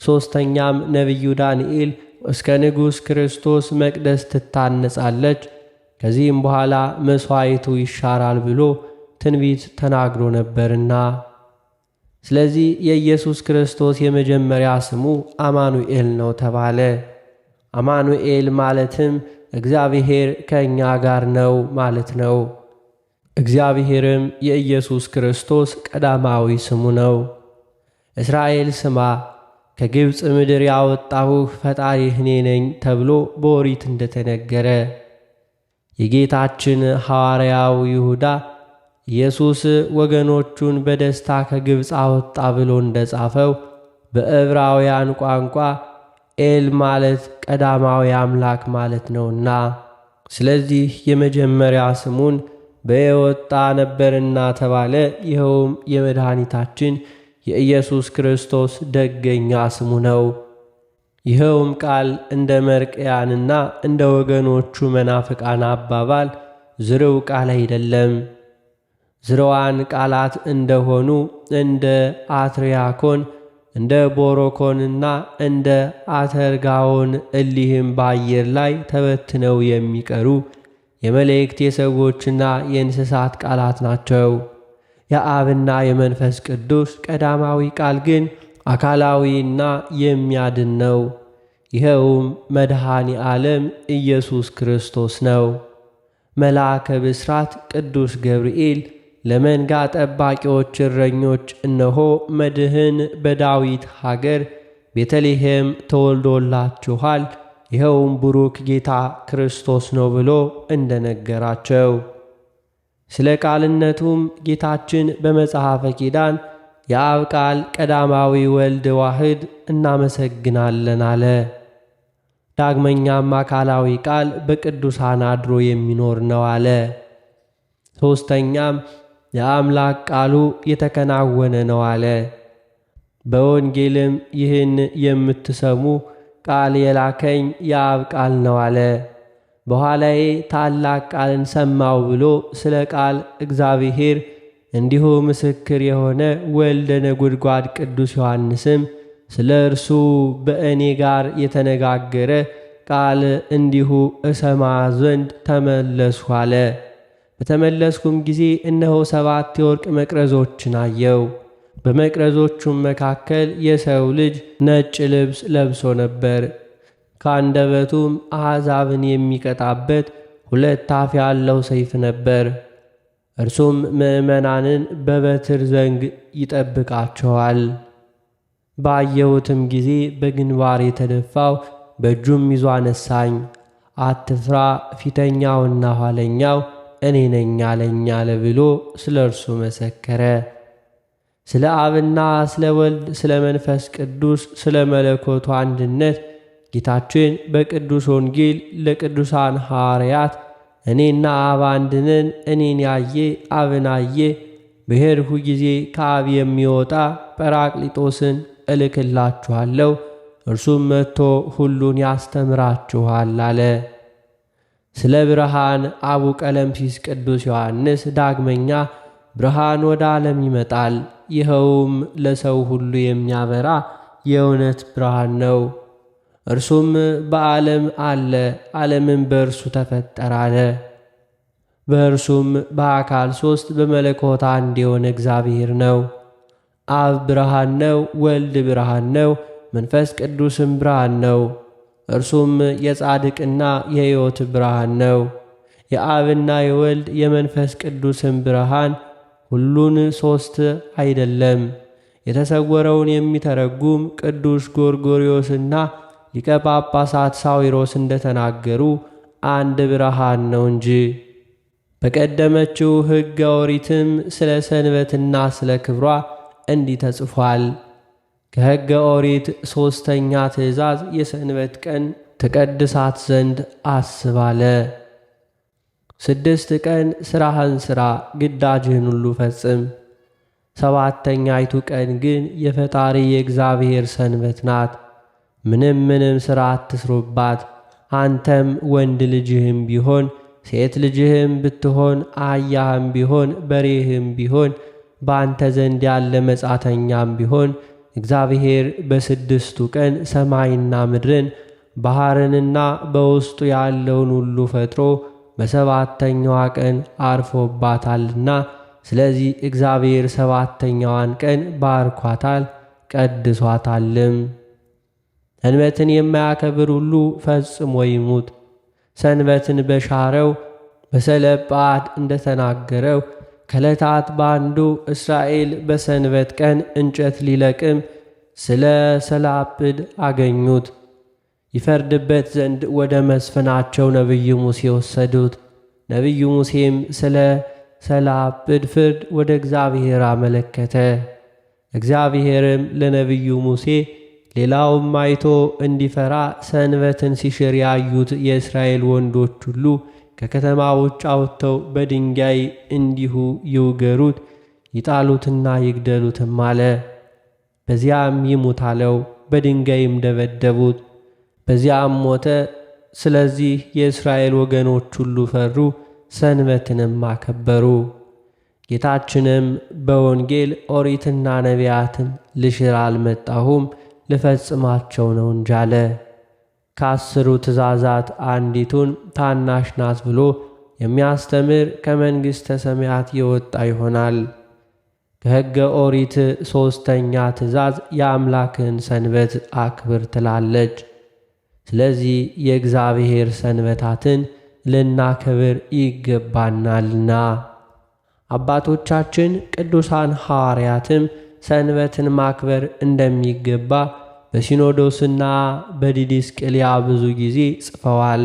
ሦስተኛም ነቢዩ ዳንኤል እስከ ንጉሥ ክርስቶስ መቅደስ ትታነጻለች፣ ከዚህም በኋላ መሥዋዕቱ ይሻራል ብሎ ትንቢት ተናግሮ ነበርና። ስለዚህ የኢየሱስ ክርስቶስ የመጀመሪያ ስሙ አማኑኤል ነው ተባለ። አማኑኤል ማለትም እግዚአብሔር ከእኛ ጋር ነው ማለት ነው። እግዚአብሔርም የኢየሱስ ክርስቶስ ቀዳማዊ ስሙ ነው። እስራኤል ስማ፣ ከግብፅ ምድር ያወጣሁህ ፈጣሪህ እኔ ነኝ ተብሎ በኦሪት እንደተነገረ፣ የጌታችን ሐዋርያው ይሁዳ ኢየሱስ ወገኖቹን በደስታ ከግብፅ አወጣ ብሎ እንደጻፈው በዕብራውያን ቋንቋ ኤል ማለት ቀዳማዊ አምላክ ማለት ነውና፣ ስለዚህ የመጀመሪያ ስሙን በየወጣ ነበርና ተባለ። ይኸውም የመድኃኒታችን የኢየሱስ ክርስቶስ ደገኛ ስሙ ነው። ይኸውም ቃል እንደ መርቅያንና እንደ ወገኖቹ መናፍቃን አባባል ዝርው ቃል አይደለም። ዝርዋን ቃላት እንደሆኑ እንደ አትሪያኮን፣ እንደ ቦሮኮንና እንደ አተርጋዎን እሊህም በአየር ላይ ተበትነው የሚቀሩ የመላእክት የሰዎችና የእንስሳት ቃላት ናቸው። የአብና የመንፈስ ቅዱስ ቀዳማዊ ቃል ግን አካላዊና የሚያድን ነው። ይኸውም መድኃኔ ዓለም ኢየሱስ ክርስቶስ ነው። መልአከ ብስራት ቅዱስ ገብርኤል ለመንጋ ጠባቂዎች እረኞች እነሆ መድህን በዳዊት ሀገር ቤተልሔም ተወልዶላችኋል፣ ይኸውም ቡሩክ ጌታ ክርስቶስ ነው ብሎ እንደነገራቸው፣ ስለ ቃልነቱም ጌታችን በመጽሐፈ ኪዳን የአብ ቃል ቀዳማዊ ወልድ ዋህድ እናመሰግናለን አለ። ዳግመኛም አካላዊ ቃል በቅዱሳን አድሮ የሚኖር ነው አለ። ሦስተኛም የአምላክ ቃሉ የተከናወነ ነው አለ። በወንጌልም ይህን የምትሰሙ ቃል የላከኝ የአብ ቃል ነው አለ። በኋላዬ ታላቅ ቃልን ሰማው ብሎ ስለ ቃል እግዚአብሔር እንዲሁ ምስክር የሆነ ወልደ ነጎድጓድ ቅዱስ ዮሐንስም ስለ እርሱ በእኔ ጋር የተነጋገረ ቃል እንዲሁ እሰማ ዘንድ ተመለስሁ አለ። በተመለስኩም ጊዜ እነሆ 7 የወርቅ መቅረዞችን አየው። በመቅረዞቹም መካከል የሰው ልጅ ነጭ ልብስ ለብሶ ነበር። ከአንደበቱም አሕዛብን የሚቀጣበት 2 አፍ ያለው ሰይፍ ነበር። እርሱም ምእመናንን በበትር ዘንግ ይጠብቃቸዋል። ባየሁትም ጊዜ በግንባር የተደፋው በእጁም ይዞ አነሳኝ። አትፍራ፣ ፊተኛውና ኋለኛው እኔ ነኝ አለኝ አለ ብሎ ስለ እርሱ መሰከረ። ስለ አብና ስለ ወልድ ስለ መንፈስ ቅዱስ ስለ መለኮቱ አንድነት ጌታችን በቅዱስ ወንጌል ለቅዱሳን ሐዋርያት እኔና አብ አንድ ነን፣ እኔን ያየ አብን አየ፣ በሄድሁ ጊዜ ከአብ የሚወጣ ጰራቅሊጦስን እልክላችኋለሁ፣ እርሱም መጥቶ ሁሉን ያስተምራችኋል አለ። ስለ ብርሃን አቡ ቀለምሲስ ቅዱስ ዮሐንስ ዳግመኛ ብርሃን ወደ ዓለም ይመጣል፣ ይኸውም ለሰው ሁሉ የሚያበራ የእውነት ብርሃን ነው። እርሱም በዓለም አለ፣ ዓለምም በእርሱ ተፈጠረ አለ። በእርሱም በአካል ሦስት በመለኮት አንድ የሆነ እግዚአብሔር ነው። አብ ብርሃን ነው፣ ወልድ ብርሃን ነው፣ መንፈስ ቅዱስም ብርሃን ነው። እርሱም የጻድቅና የሕይወት ብርሃን ነው። የአብና የወልድ የመንፈስ ቅዱስም ብርሃን ሁሉን ሦስት አይደለም። የተሰወረውን የሚተረጉም ቅዱስ ጎርጎርዮስና ሊቀ ጳጳሳት ሳዊሮስ እንደተናገሩ አንድ ብርሃን ነው እንጂ። በቀደመችው ሕገ ኦሪትም ስለ ሰንበትና ስለ ክብሯ እንዲህ ተጽፏል። ከሕገ ኦሪት ሦስተኛ ትእዛዝ የሰንበት ቀን ትቀድሳት ዘንድ አስብ አለ። 6 ቀን ሥራህን ሥራ፣ ግዳጅህን ሁሉ ፈጽም። 7ተኛይቱ ቀን ግን የፈጣሪ የእግዚአብሔር ሰንበት ናት። ምንም ሥራ አትስሩባት። አንተም ወንድ ልጅህም ቢሆን ሴት ልጅህም ብትሆን አህያህም ቢሆን በሬህም ቢሆን በአንተ ዘንድ ያለ መጻተኛም ቢሆን እግዚአብሔር በ6ቱ ቀን ሰማይና ምድርን ባሕርንና በውስጡ ያለውን ሁሉ ፈጥሮ በ7ተኛዋ ቀን አርፎባታልና ስለዚህ እግዚአብሔር 7ተኛዋን ቀን ባርኳታል ቀድሷታልም። ሰንበትን የማያከብር ሁሉ ፈጽሞ ይሙት። ሰንበትን በሻረው በሰለጰዓድ እንደተናገረው ከዕለታት በአንዱ እስራኤል በሰንበት ቀን እንጨት ሊለቅም ስለ ሰላጵድ አገኙት። ይፈርድበት ዘንድ ወደ መስፍናቸው ነቢዩ ሙሴ ወሰዱት። ነቢዩ ሙሴም ስለ ሰላጵድ ፍርድ ወደ እግዚአብሔር አመለከተ። እግዚአብሔርም ለነቢዩ ሙሴ ሌላውም አይቶ እንዲፈራ ሰንበትን ሲሽር ያዩት የእስራኤል ወንዶች ሁሉ ከከተማ ውጭ አውጥተው በድንጋይ እንዲሁ ይውገሩት፣ ይጣሉትና ይግደሉትም አለ። በዚያም ይሙት አለው። በድንጋይም ደበደቡት፣ በዚያም ሞተ። ስለዚህ የእስራኤል ወገኖች ሁሉ ፈሩ፣ ሰንበትንም አከበሩ። ጌታችንም በወንጌል ኦሪትና ነቢያትን ልሽር አልመጣሁም ልፈጽማቸው ነው እንጂ አለ። ከ10ሩ ትእዛዛት አንዲቱን ታናሽ ናት ብሎ የሚያስተምር ከመንግሥተ ሰማያት የወጣ ይሆናል። ከሕገ ኦሪት 3ኛ ትእዛዝ የአምላክን ሰንበት አክብር ትላለች። ስለዚህ የእግዚአብሔር ሰንበታትን ልናከብር ይገባናልና። አባቶቻችን ቅዱሳን ሐዋርያትም ሰንበትን ማክበር እንደሚገባ በሲኖዶስና በዲድስቅልያ ብዙ ጊዜ ጽፈዋል።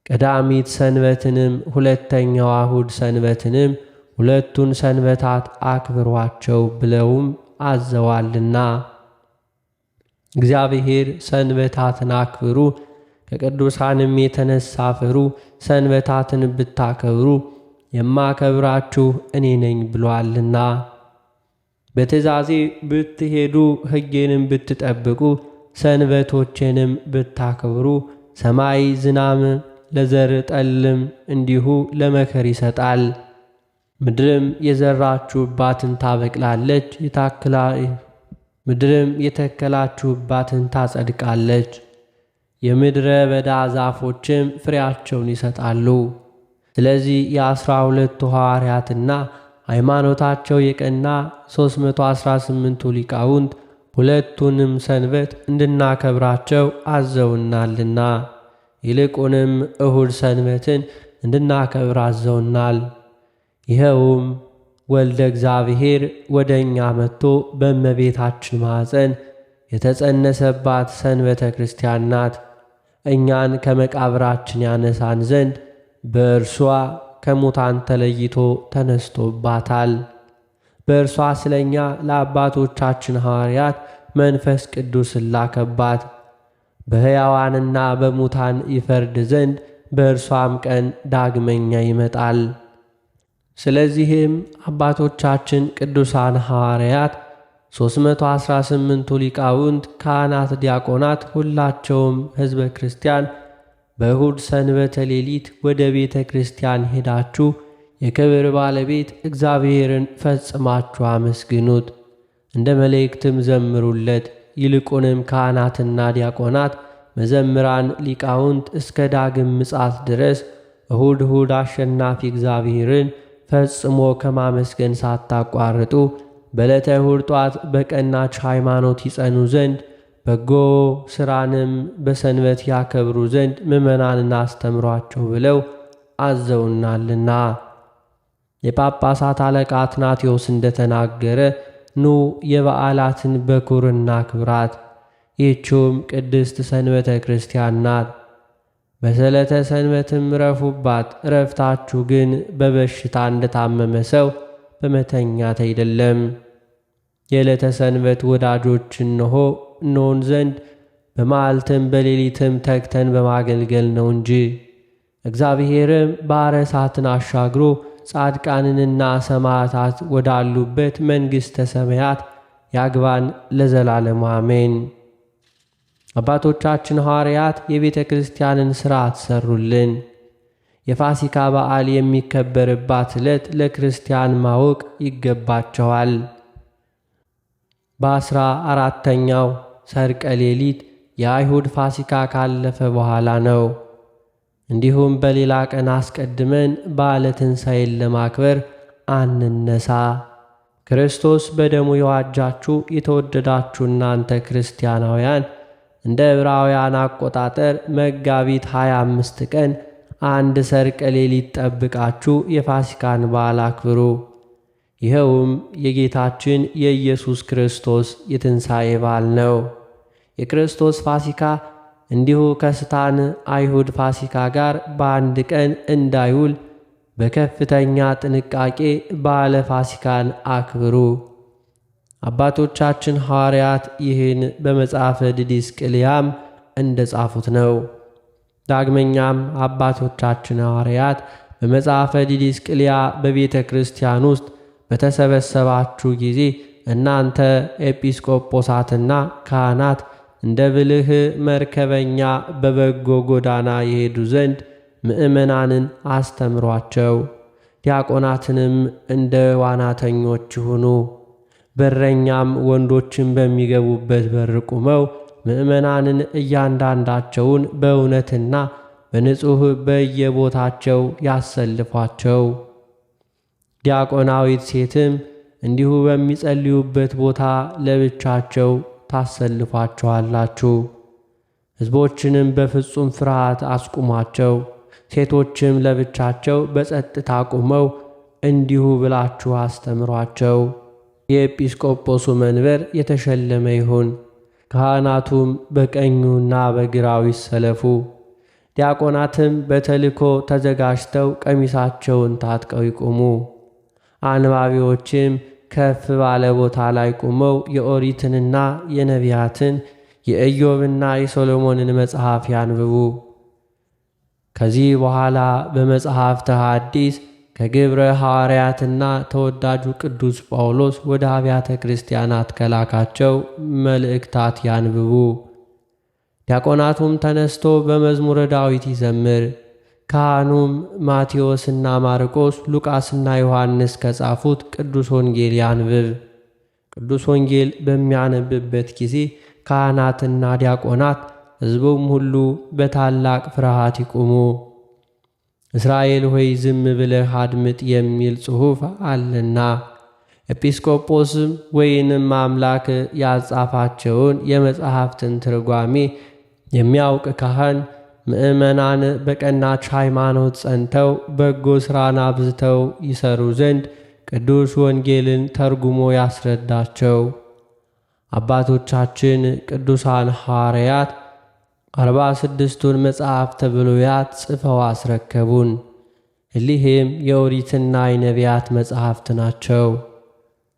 ቀዳሚት ሰንበትንም ሁለተኛዋ እሁድ ሰንበትንም ሁለቱን ሰንበታት አክብሯቸው ብለውም አዘዋልና። እግዚአብሔር ሰንበታትን አክብሩ፣ ከቅዱሳንም የተነሳ ፍሩ፣ ሰንበታትን ብታከብሩ የማከብራችሁ እኔ ነኝ ብሎአልና። በትእዛዜ ብትሄዱ ሕጌንም ብትጠብቁ ሰንበቶቼንም ብታከብሩ ሰማይ ዝናም ለዘር ጠልም እንዲሁ ለመከር ይሰጣል። ምድርም የዘራችሁባትን ታበቅላለች፣ ምድርም የተከላችሁባትን ታጸድቃለች። የምድረ በዳ ዛፎችም ፍሬያቸውን ይሰጣሉ። ስለዚህ የ12ቱ ሐዋርያትና ሃይማኖታቸው የቀና 318ቱ ሊቃውንት ሁለቱንም ሰንበት እንድናከብራቸው አዘውናልና፣ ይልቁንም እሁድ ሰንበትን እንድናከብር አዘውናል። ይኸውም ወልደ እግዚአብሔር ወደ እኛ መጥቶ በእመቤታችን ማኅፀን የተጸነሰባት ሰንበተ ክርስቲያን ናት። እኛን ከመቃብራችን ያነሳን ዘንድ በእርሷ ከሙታን ተለይቶ ተነስቶባታል። በእርሷ ስለ እኛ ለአባቶቻችን ሐዋርያት መንፈስ ቅዱስን ላከባት። በሕያዋንና በሙታን ይፈርድ ዘንድ በእርሷም ቀን ዳግመኛ ይመጣል። ስለዚህም አባቶቻችን ቅዱሳን ሐዋርያት 318ቱ ሊቃውንት፣ ካህናት፣ ዲያቆናት ሁላቸውም ሕዝበ ክርስቲያን በእሁድ ሰንበተ ሌሊት ወደ ቤተ ክርስቲያን ሄዳችሁ የክብር ባለቤት እግዚአብሔርን ፈጽማችሁ አመስግኑት፣ እንደ መላእክትም ዘምሩለት። ይልቁንም ካህናትና ዲያቆናት መዘምራን ሊቃውንት እስከ ዳግም ምጽአት ድረስ እሁድ እሁድ አሸናፊ እግዚአብሔርን ፈጽሞ ከማመስገን ሳታቋርጡ በዕለተ እሁድ ጧት በቀናች ሃይማኖት ይጸኑ ዘንድ በጎ ሥራንም በሰንበት ያከብሩ ዘንድ ምዕመናንን አስተምሯቸው ብለው አዘውናልና። የጳጳሳት አለቃ አትናቴዎስ እንደተናገረ ኑ የበዓላትን በኩርና ክብራት፣ ይህችውም ቅድስት ሰንበተ ክርስቲያን ናት። በሰለተ ሰንበትም ረፉባት። ረፍታችሁ ግን በበሽታ እንደታመመ ሰው በመተኛት አይደለም። የዕለተ ሰንበት ወዳጆች እንሆን ዘንድ በመዓልትም በሌሊትም ተግተን በማገልገል ነው እንጂ። እግዚአብሔርም ባሕረ እሳትን አሻግሮ ጻድቃንንና ሰማዕታት ወዳሉበት መንግሥተ ሰማያት ያግባን ለዘላለሙ አሜን። አባቶቻችን ሐዋርያት የቤተ ክርስቲያንን ሥርዓት ሰሩልን። የፋሲካ በዓል የሚከበርባት ዕለት ለክርስቲያን ማወቅ ይገባቸዋል። በ14ኛው ሰርቀ ሌሊት የአይሁድ ፋሲካ ካለፈ በኋላ ነው። እንዲሁም በሌላ ቀን አስቀድመን በዓለ ትንሣኤን ለማክበር አንነሳ። ክርስቶስ በደሙ የዋጃችሁ የተወደዳችሁ እናንተ ክርስቲያናውያን እንደ ዕብራውያን አቆጣጠር መጋቢት 25 ቀን አንድ ሰርቀ ሌሊት ጠብቃችሁ የፋሲካን በዓል አክብሩ። ይኸውም የጌታችን የኢየሱስ ክርስቶስ የትንሣኤ በዓል ነው። የክርስቶስ ፋሲካ እንዲሁ ከስታን አይሁድ ፋሲካ ጋር በአንድ ቀን እንዳይውል በከፍተኛ ጥንቃቄ በዓለ ፋሲካን አክብሩ። አባቶቻችን ሐዋርያት ይህን በመጽሐፈ ዲድስቅልያም እንደ ጻፉት ነው። ዳግመኛም አባቶቻችን ሐዋርያት በመጽሐፈ ዲድስቅልያ በቤተ ክርስቲያን ውስጥ በተሰበሰባችሁ ጊዜ እናንተ ኤጲስቆጶሳትና ካህናት እንደ ብልህ መርከበኛ በበጎ ጎዳና የሄዱ ዘንድ ምእመናንን አስተምሯቸው። ዲያቆናትንም እንደ ዋናተኞች ሁኑ። በረኛም ወንዶችን በሚገቡበት በር ቁመው ምእመናንን እያንዳንዳቸውን በእውነትና በንጹሕ በየቦታቸው ያሰልፏቸው። ዲያቆናዊት ሴትም እንዲሁ በሚጸልዩበት ቦታ ለብቻቸው ታሰልፏቸዋላችሁ። ሕዝቦችንም በፍጹም ፍርሃት አስቁሟቸው። ሴቶችም ለብቻቸው በጸጥታ ቁመው እንዲሁ ብላችሁ አስተምሯቸው። የኤጲስቆጶሱ መንበር የተሸለመ ይሁን። ካህናቱም በቀኙና በግራው ይሰለፉ። ዲያቆናትም በተልእኮ ተዘጋጅተው ቀሚሳቸውን ታጥቀው ይቁሙ። አንባቢዎችም ከፍ ባለ ቦታ ላይ ቁመው የኦሪትንና የነቢያትን የኢዮብና የሶሎሞንን መጽሐፍ ያንብቡ። ከዚህ በኋላ በመጽሐፍተ ሐዲስ ከግብረ ሐዋርያትና ተወዳጁ ቅዱስ ጳውሎስ ወደ አብያተ ክርስቲያናት ከላካቸው መልእክታት ያንብቡ። ዲያቆናቱም ተነስቶ በመዝሙረ ዳዊት ይዘምር። ካህኑም ማቴዎስና ማርቆስ፣ ሉቃስና ዮሐንስ ከጻፉት ቅዱስ ወንጌል ያንብብ። ቅዱስ ወንጌል በሚያነብበት ጊዜ ካህናትና ዲያቆናት ሕዝቡም ሁሉ በታላቅ ፍርሃት ይቁሙ። እስራኤል ሆይ ዝም ብለህ አድምጥ የሚል ጽሑፍ አለና። ኤጲስቆጶስም ወይንም አምላክ ያጻፋቸውን የመጽሐፍትን ትርጓሜ የሚያውቅ ካህን ምእመናን በቀናች ሃይማኖት ጸንተው በጎ ሥራን አብዝተው ይሰሩ ዘንድ ቅዱስ ወንጌልን ተርጉሞ ያስረዳቸው። አባቶቻችን ቅዱሳን ሐዋርያት 46ቱን መጽሐፍተ ብሉያት ጽፈው አስረከቡን። እሊህም የኦሪትና የነቢያት መጽሐፍት ናቸው።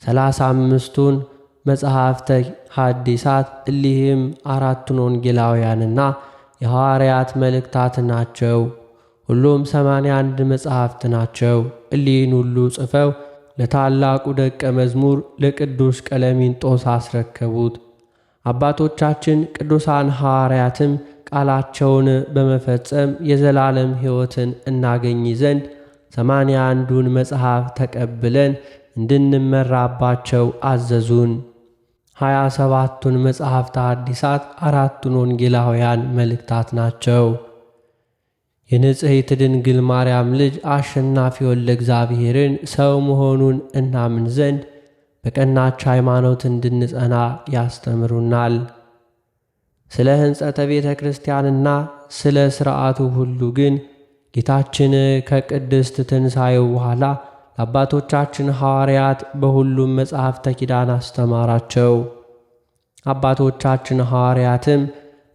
35ቱን መጽሐፍተ ሐዲሳት እሊህም 4ቱን ወንጌላውያንና የሐዋርያት መልእክታት ናቸው። ሁሉም 81 መጽሐፍት ናቸው። እሊህን ሁሉ ጽፈው ለታላቁ ደቀ መዝሙር ለቅዱስ ቀለሚንጦስ አስረከቡት። አባቶቻችን ቅዱሳን ሐዋርያትም ቃላቸውን በመፈጸም የዘላለም ሕይወትን እናገኝ ዘንድ 81ዱን መጽሐፍ ተቀብለን እንድንመራባቸው አዘዙን። 27ቱን መጽሐፍተ ሐዲሳት፣ 4ቱን ወንጌላውያን መልእክታት ናቸው። የንጽሕት ድንግል ማርያም ልጅ አሸናፊ ወልደ እግዚአብሔርን ሰው መሆኑን እናምን ዘንድ በቀናች ሃይማኖት እንድንጸና ያስተምሩናል። ስለ ሕንጸተ ቤተ ክርስቲያንና ስለ ሥርዓቱ ሁሉ ግን ጌታችን ከቅድስት ትንሣኤው በኋላ ለአባቶቻችን ሐዋርያት በሁሉም መጽሐፍተ ኪዳን አስተማራቸው። አባቶቻችን ሐዋርያትም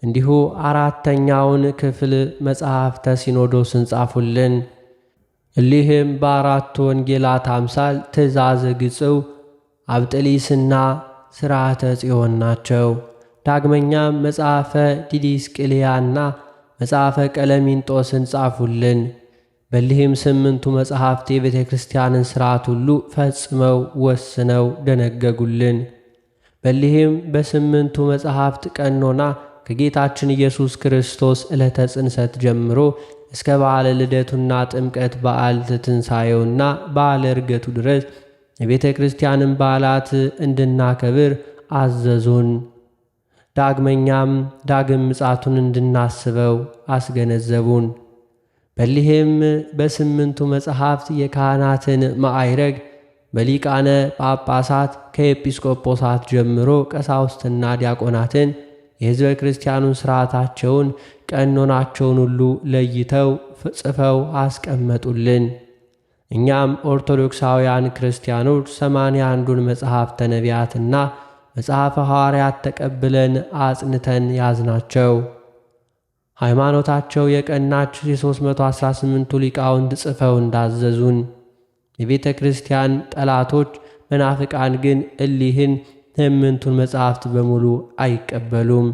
እንዲሁ 4ኛውን ክፍል መጽሐፍተ ሲኖዶስን ጻፉልን። እሊህም በ4ቱ ወንጌላት አምሳል ትእዛዘ ግጽው፣ አብጥሊስና ሥርዓተ ጽዮን ናቸው። ዳግመኛም መጽሐፈ ዲዲስቅልያና መጽሐፈ ቀለሚንጦስን ጻፉልን። በሊህም 8ቱ መጽሐፍት የቤተ ክርስቲያንን ሥርዓት ሁሉ ፈጽመው ወስነው ደነገጉልን። በሊህም በ8ቱ መጽሐፍት ቀኖና ከጌታችን ኢየሱስ ክርስቶስ ዕለተ ጽንሰት ጀምሮ እስከ በዓለ ልደቱና ጥምቀት በዓል ትንሣኤውና በዓለ ዕርገቱ ድረስ የቤተ ክርስቲያንን በዓላት እንድናከብር አዘዙን። ዳግመኛም ዳግም ምጻቱን እንድናስበው አስገነዘቡን። በሊህም በ8ቱ መጽሐፍት የካህናትን ማዕረግ በሊቃነ ጳጳሳት ከኤጲስቆጶሳት ጀምሮ ቀሳውስትና ዲያቆናትን የሕዝበ ክርስቲያኑን ሥርዓታቸውን ቀኖናቸውን ሁሉ ለይተው ጽፈው አስቀመጡልን። እኛም ኦርቶዶክሳውያን ክርስቲያኖች 81ዱን መጽሐፍተ ነቢያትና መጽሐፈ ሐዋርያት ተቀብለን አጽንተን ያዝናቸው። ሃይማኖታቸው የቀናች የ318ቱ ሊቃውንት ጽፈው እንዳዘዙን፣ የቤተ ክርስቲያን ጠላቶች መናፍቃን ግን እሊህን 8ቱን መጽሐፍት በሙሉ አይቀበሉም።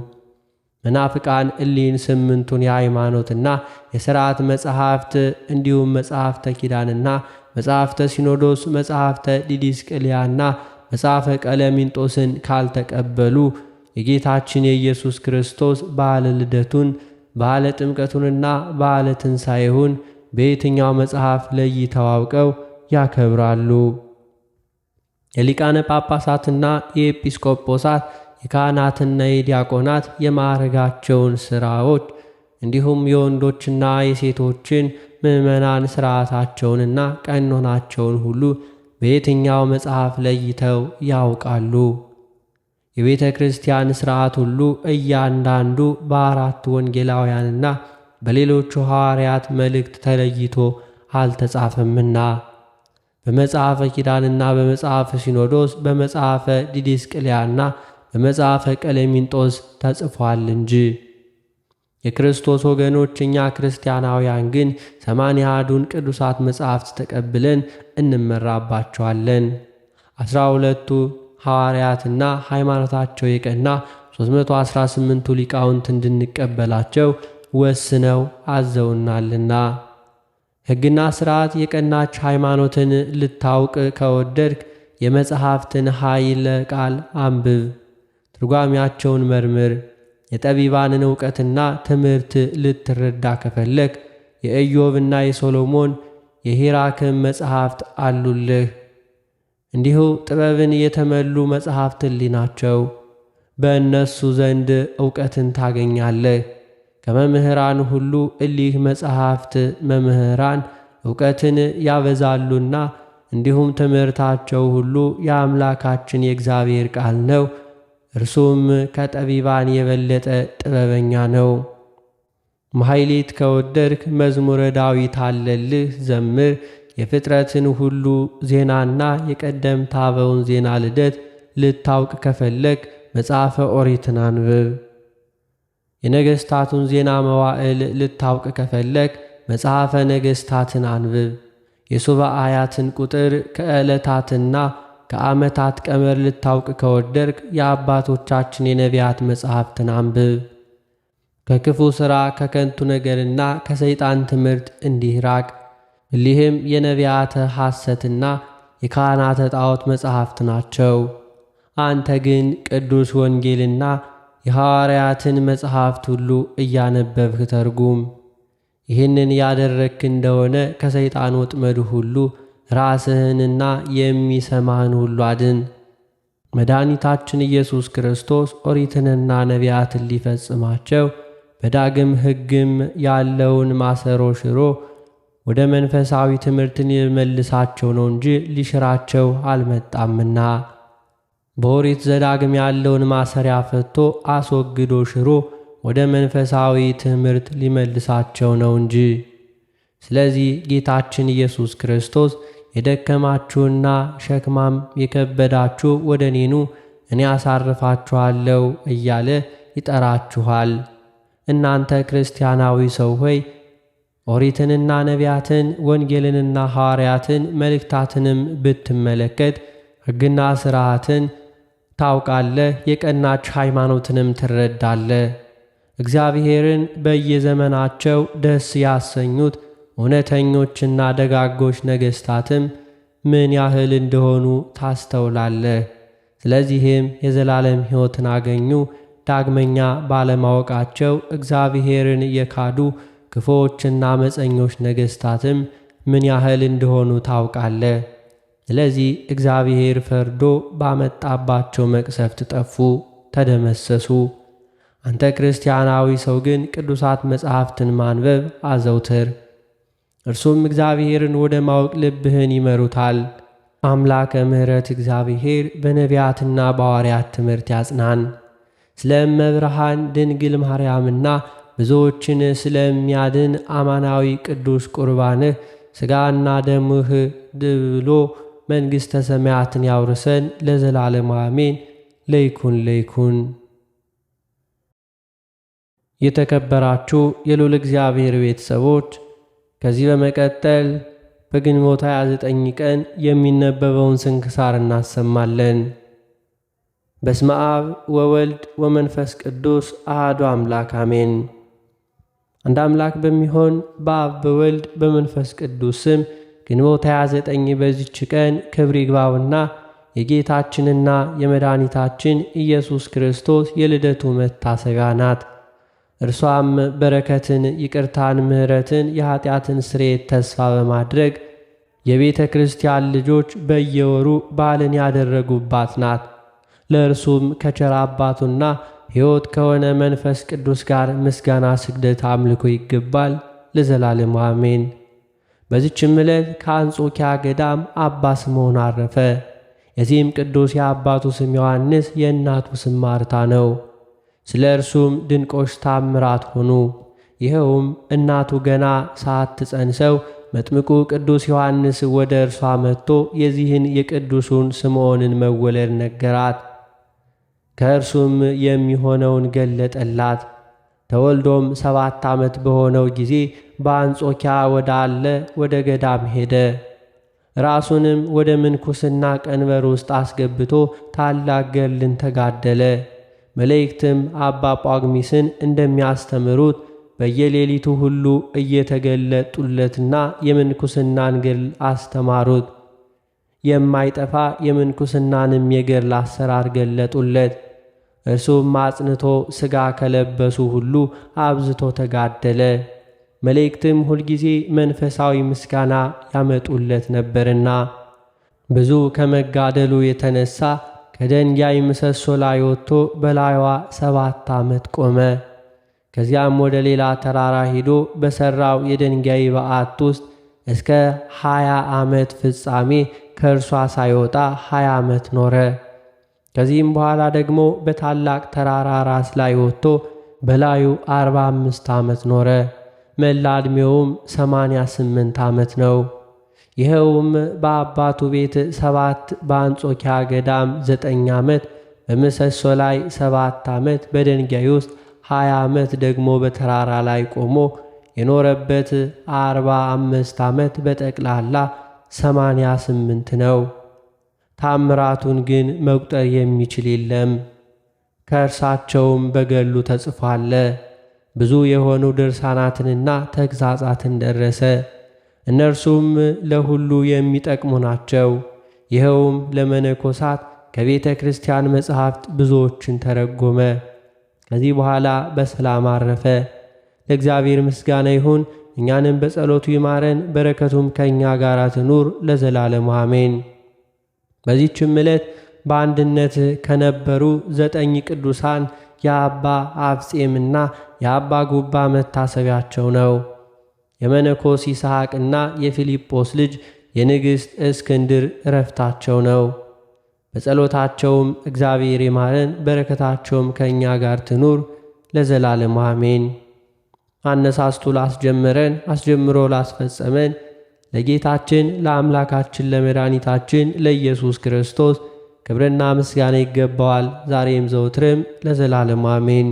መናፍቃን እሊህን 8ቱን የሃይማኖትና የሥርዓት መጽሐፍት እንዲሁም መጽሐፍተ ኪዳንና መጽሐፍተ ሲኖዶስ፣ መጽሐፍተ ዲዲስቅልያና መጽሐፈ ቀለሚንጦስን ካልተቀበሉ የጌታችን የኢየሱስ ክርስቶስ በዓለ ልደቱን፣ በዓለ ጥምቀቱንና በዓለ ትንሣኤውን በየትኛው መጽሐፍ ለይተው አውቀው ያከብራሉ። የሊቃነ ጳጳሳትና የኤጲስቆጶሳት የካህናትና የዲያቆናት የማዕረጋቸውን ሥራዎች እንዲሁም የወንዶችና የሴቶችን ምዕመናን ሥርዓታቸውንና ቀኖናቸውን ሁሉ በየትኛው መጽሐፍ ለይተው ያውቃሉ። የቤተ ክርስቲያን ሥርዓት ሁሉ እያንዳንዱ በ4ቱ ወንጌላውያንና በሌሎቹ ሐዋርያት መልእክት ተለይቶ አልተጻፈምና በመጽሐፈ ኪዳንና በመጽሐፈ ሲኖዶስ፣ በመጽሐፈ ዲዲስቅልያና በመጽሐፈ ቀለሚንጦስ ተጽፏል እንጂ። የክርስቶስ ወገኖች እኛ ክርስቲያናውያን ግን 81ዱን ቅዱሳት መጽሐፍት ተቀብለን እንመራባቸዋለን። 12ቱ ሐዋርያትና ሃይማኖታቸው የቀና 318ቱ ሊቃውንት እንድንቀበላቸው ወስነው አዘውናልና። ሕግና ሥርዓት የቀናች ሃይማኖትን ልታውቅ ከወደድክ የመጽሐፍትን ኃይለ ቃል አንብብ፣ ትርጓሜያቸውን መርምር። የጠቢባንን ዕውቀትና ትምህርት ልትረዳ ከፈለክ የኢዮብና የሶሎሞን የሂራክም መጽሐፍት አሉልህ። እንዲሁ ጥበብን የተመሉ መጽሐፍት ናቸው። በእነሱ ዘንድ ዕውቀትን ታገኛለህ። ከመምህራን ሁሉ እሊህ መጽሐፍት መምህራን ዕውቀትን ያበዛሉና እንዲሁም ትምህርታቸው ሁሉ የአምላካችን የእግዚአብሔር ቃል ነው። እርሱም ከጠቢባን የበለጠ ጥበበኛ ነው። ማሕሌት ከወደድክ መዝሙረ ዳዊት አለልህ ዘምር። የፍጥረትን ሁሉ ዜናና የቀደምት አበውን ዜና ልደት ልታውቅ ከፈለክ መጽሐፈ ኦሪትን አንብብ። የነገሥታቱን ዜና መዋዕል ልታውቅ ከፈለክ መጽሐፈ ነገሥታትን አንብብ። የሱባኤያትን ቁጥር ከዕለታትና ከዓመታት ቀመር ልታውቅ ከወደድክ የአባቶቻችን የነቢያት መጽሐፍትን አንብብ። ከክፉ ሥራ ከከንቱ ነገርና ከሰይጣን ትምህርት እንዲህ ራቅ። እሊህም የነቢያተ ሐሰትና የካህናተ ጣዖት መጽሐፍት ናቸው። አንተ ግን ቅዱስ ወንጌልና የሐዋርያትን መጽሐፍት ሁሉ እያነበብህ ተርጉም። ይህንን ያደረግክ እንደሆነ ከሰይጣን ወጥመድ ሁሉ ራስህንና የሚሰማህን ሁሉ አድን። መድኃኒታችን ኢየሱስ ክርስቶስ ኦሪትንና ነቢያትን ሊፈጽማቸው በዳግም ሕግም ያለውን ማሰሮ ሽሮ ወደ መንፈሳዊ ትምህርት ሊመልሳቸው ነው እንጂ ሊሽራቸው አልመጣምና። በኦሪት ዘዳግም ያለውን ማሰሪያ ፈቶ አስወግዶ ሽሮ ወደ መንፈሳዊ ትምህርት ሊመልሳቸው ነው እንጂ። ስለዚህ ጌታችን ኢየሱስ ክርስቶስ የደከማችሁና ሸክማም የከበዳችሁ ወደ እኔ ኑ እኔ አሳርፋችኋለሁ እያለ ይጠራችኋል። እናንተ ክርስቲያናዊ ሰው ሆይ ኦሪትንና ነቢያትን ወንጌልንና ሐዋርያትን መልእክታትንም ብትመለከት ሕግና ሥርዓትን ታውቃለህ፣ የቀናች ሃይማኖትንም ትረዳለህ። እግዚአብሔርን በየዘመናቸው ደስ ያሰኙት እውነተኞችና ደጋጎች ነገሥታትም ምን ያህል እንደሆኑ ታስተውላለህ። ስለዚህም የዘላለም ሕይወትን አገኙ። ዳግመኛ ባለማወቃቸው እግዚአብሔርን የካዱ ክፉዎችና ዓመፀኞች ነገሥታትም ምን ያህል እንደሆኑ ታውቃለህ። ስለዚህ እግዚአብሔር ፈርዶ ባመጣባቸው መቅሰፍት ጠፉ፣ ተደመሰሱ። አንተ ክርስቲያናዊ ሰው ግን ቅዱሳት መጻሕፍትን ማንበብ አዘውትር። እርሱም እግዚአብሔርን ወደ ማወቅ ልብህን ይመሩታል። አምላከ ምሕረት እግዚአብሔር በነቢያትና በሐዋርያት ትምህርት ያጽናን። ስለ እመብርሃን ድንግል ማርያምና ብዙዎችን ስለሚያድን አማናዊ ቅዱስ ቁርባንህ ሥጋና ደምህ ብሎ መንግሥተ ሰማያትን ያውርሰን ለዘላለሙ አሜን። ለይኩን ለይኩን። የተከበራችሁ የልዑል እግዚአብሔር ቤተሰቦች ከዚህ በመቀጠል በግንቦት 29 ቀን የሚነበበውን ስንክሳር እናሰማለን። በስመ አብ ወወልድ ወመንፈስ ቅዱስ አሐዱ አምላክ አሜን። አንድ አምላክ በሚሆን በአብ በወልድ በመንፈስ ቅዱስ ስም ግንቦት 29 በዚች ቀን ክብር ይግባውና የጌታችንና የመድኃኒታችን ኢየሱስ ክርስቶስ የልደቱ መታሰቢያ ናት። እርሷም በረከትን፣ ይቅርታን፣ ምሕረትን፣ የኀጢአትን ስርየት ተስፋ በማድረግ የቤተ ክርስቲያን ልጆች በየወሩ በዓልን ያደረጉባት ናት። ለእርሱም ከቸር አባቱና ሕይወት ከሆነ መንፈስ ቅዱስ ጋር ምስጋና፣ ስግደት፣ አምልኮ ይገባል ለዘላለሙ አሜን። በዚችም ዕለት ከአንጾኪያ ገዳም አባ ስምዖን አረፈ። የዚህም ቅዱስ የአባቱ ስም ዮሐንስ የእናቱ ስም ማርታ ነው። ስለ እርሱም ድንቆች ታምራት ሆኑ። ይኸውም እናቱ ገና ሳትጸንሰው መጥምቁ ቅዱስ ዮሐንስ ወደ እርሷ መጥቶ የዚህን የቅዱሱን ስምዖንን መወለድ ነገራት። ከእርሱም የሚሆነውን ገለጠላት። ተወልዶም 7 ዓመት በሆነው ጊዜ በአንጾኪያ ወዳለ ወደ ገዳም ሄደ። ራሱንም ወደ ምንኩስና ቀንበር ውስጥ አስገብቶ ታላቅ ገድልን ተጋደለ። መላእክትም አባ ጳጉሚስን እንደሚያስተምሩት በየሌሊቱ ሁሉ እየተገለጡለትና የምንኩስናን ገድል አስተማሩት። የማይጠፋ የምንኩስናንም የገድል አሰራር ገለጡለት። እርሱም አጽንቶ ሥጋ ከለበሱ ሁሉ አብዝቶ ተጋደለ። መላእክትም ሁልጊዜ መንፈሳዊ ምስጋና ያመጡለት ነበርና ብዙ ከመጋደሉ የተነሳ ከደንጋይ ምሰሶ ላይ ወጥቶ በላይዋ 7 ዓመት ቆመ። ከዚያም ወደ ሌላ ተራራ ሄዶ በሠራው የደንጋይ በዓት ውስጥ እስከ 20 ዓመት ፍጻሜ ከእርሷ ሳይወጣ 20 ዓመት ኖረ። ከዚህም በኋላ ደግሞ በታላቅ ተራራ ራስ ላይ ወጥቶ በላዩ 45 ዓመት ኖረ። መላ ዕድሜውም 88 ዓመት ነው። ይኸውም በአባቱ ቤት 7፣ በአንጾኪያ ገዳም 9 ዓመት፣ በምሰሶ ላይ 7 ዓመት፣ በደንጋይ ውስጥ 20 ዓመት ደግሞ በተራራ ላይ ቆሞ የኖረበት 45 ዓመት በጠቅላላ 88 ነው። ታምራቱን ግን መቁጠር የሚችል የለም። ከእርሳቸውም በገድሉ ተጽፏል። ብዙ የሆኑ ድርሳናትንና ተግሣጻትን ደረሰ። እነርሱም ለሁሉ የሚጠቅሙ ናቸው። ይኸውም ለመነኮሳት ከቤተ ክርስቲያን መጻሕፍት ብዙዎችን ተረጎመ። ከዚህ በኋላ በሰላም አረፈ። ለእግዚአብሔር ምስጋና ይሁን። እኛንም በጸሎቱ ይማረን፣ በረከቱም ከእኛ ጋር ትኑር ለዘላለሙ አሜን። በዚህችም ዕለት በአንድነት ከነበሩ 9 ቅዱሳን የአባ አፍጼምና የአባ ጉባ መታሰቢያቸው ነው። የመነኮስ ይስሐቅና የፊልጶስ ልጅ የንግሥት እስክንድር ዕረፍታቸው ነው። በጸሎታቸውም እግዚአብሔር ይማረን፣ በረከታቸውም ከእኛ ጋር ትኑር ለዘላለሙ አሜን። አነሳስቶ ላስጀመረን አስጀምሮ ላስፈጸመን ለጌታችን ለአምላካችን ለመድኃኒታችን ለኢየሱስ ክርስቶስ ክብርና ምስጋና ይገባዋል፣ ዛሬም ዘውትርም ለዘላለሙ አሜን።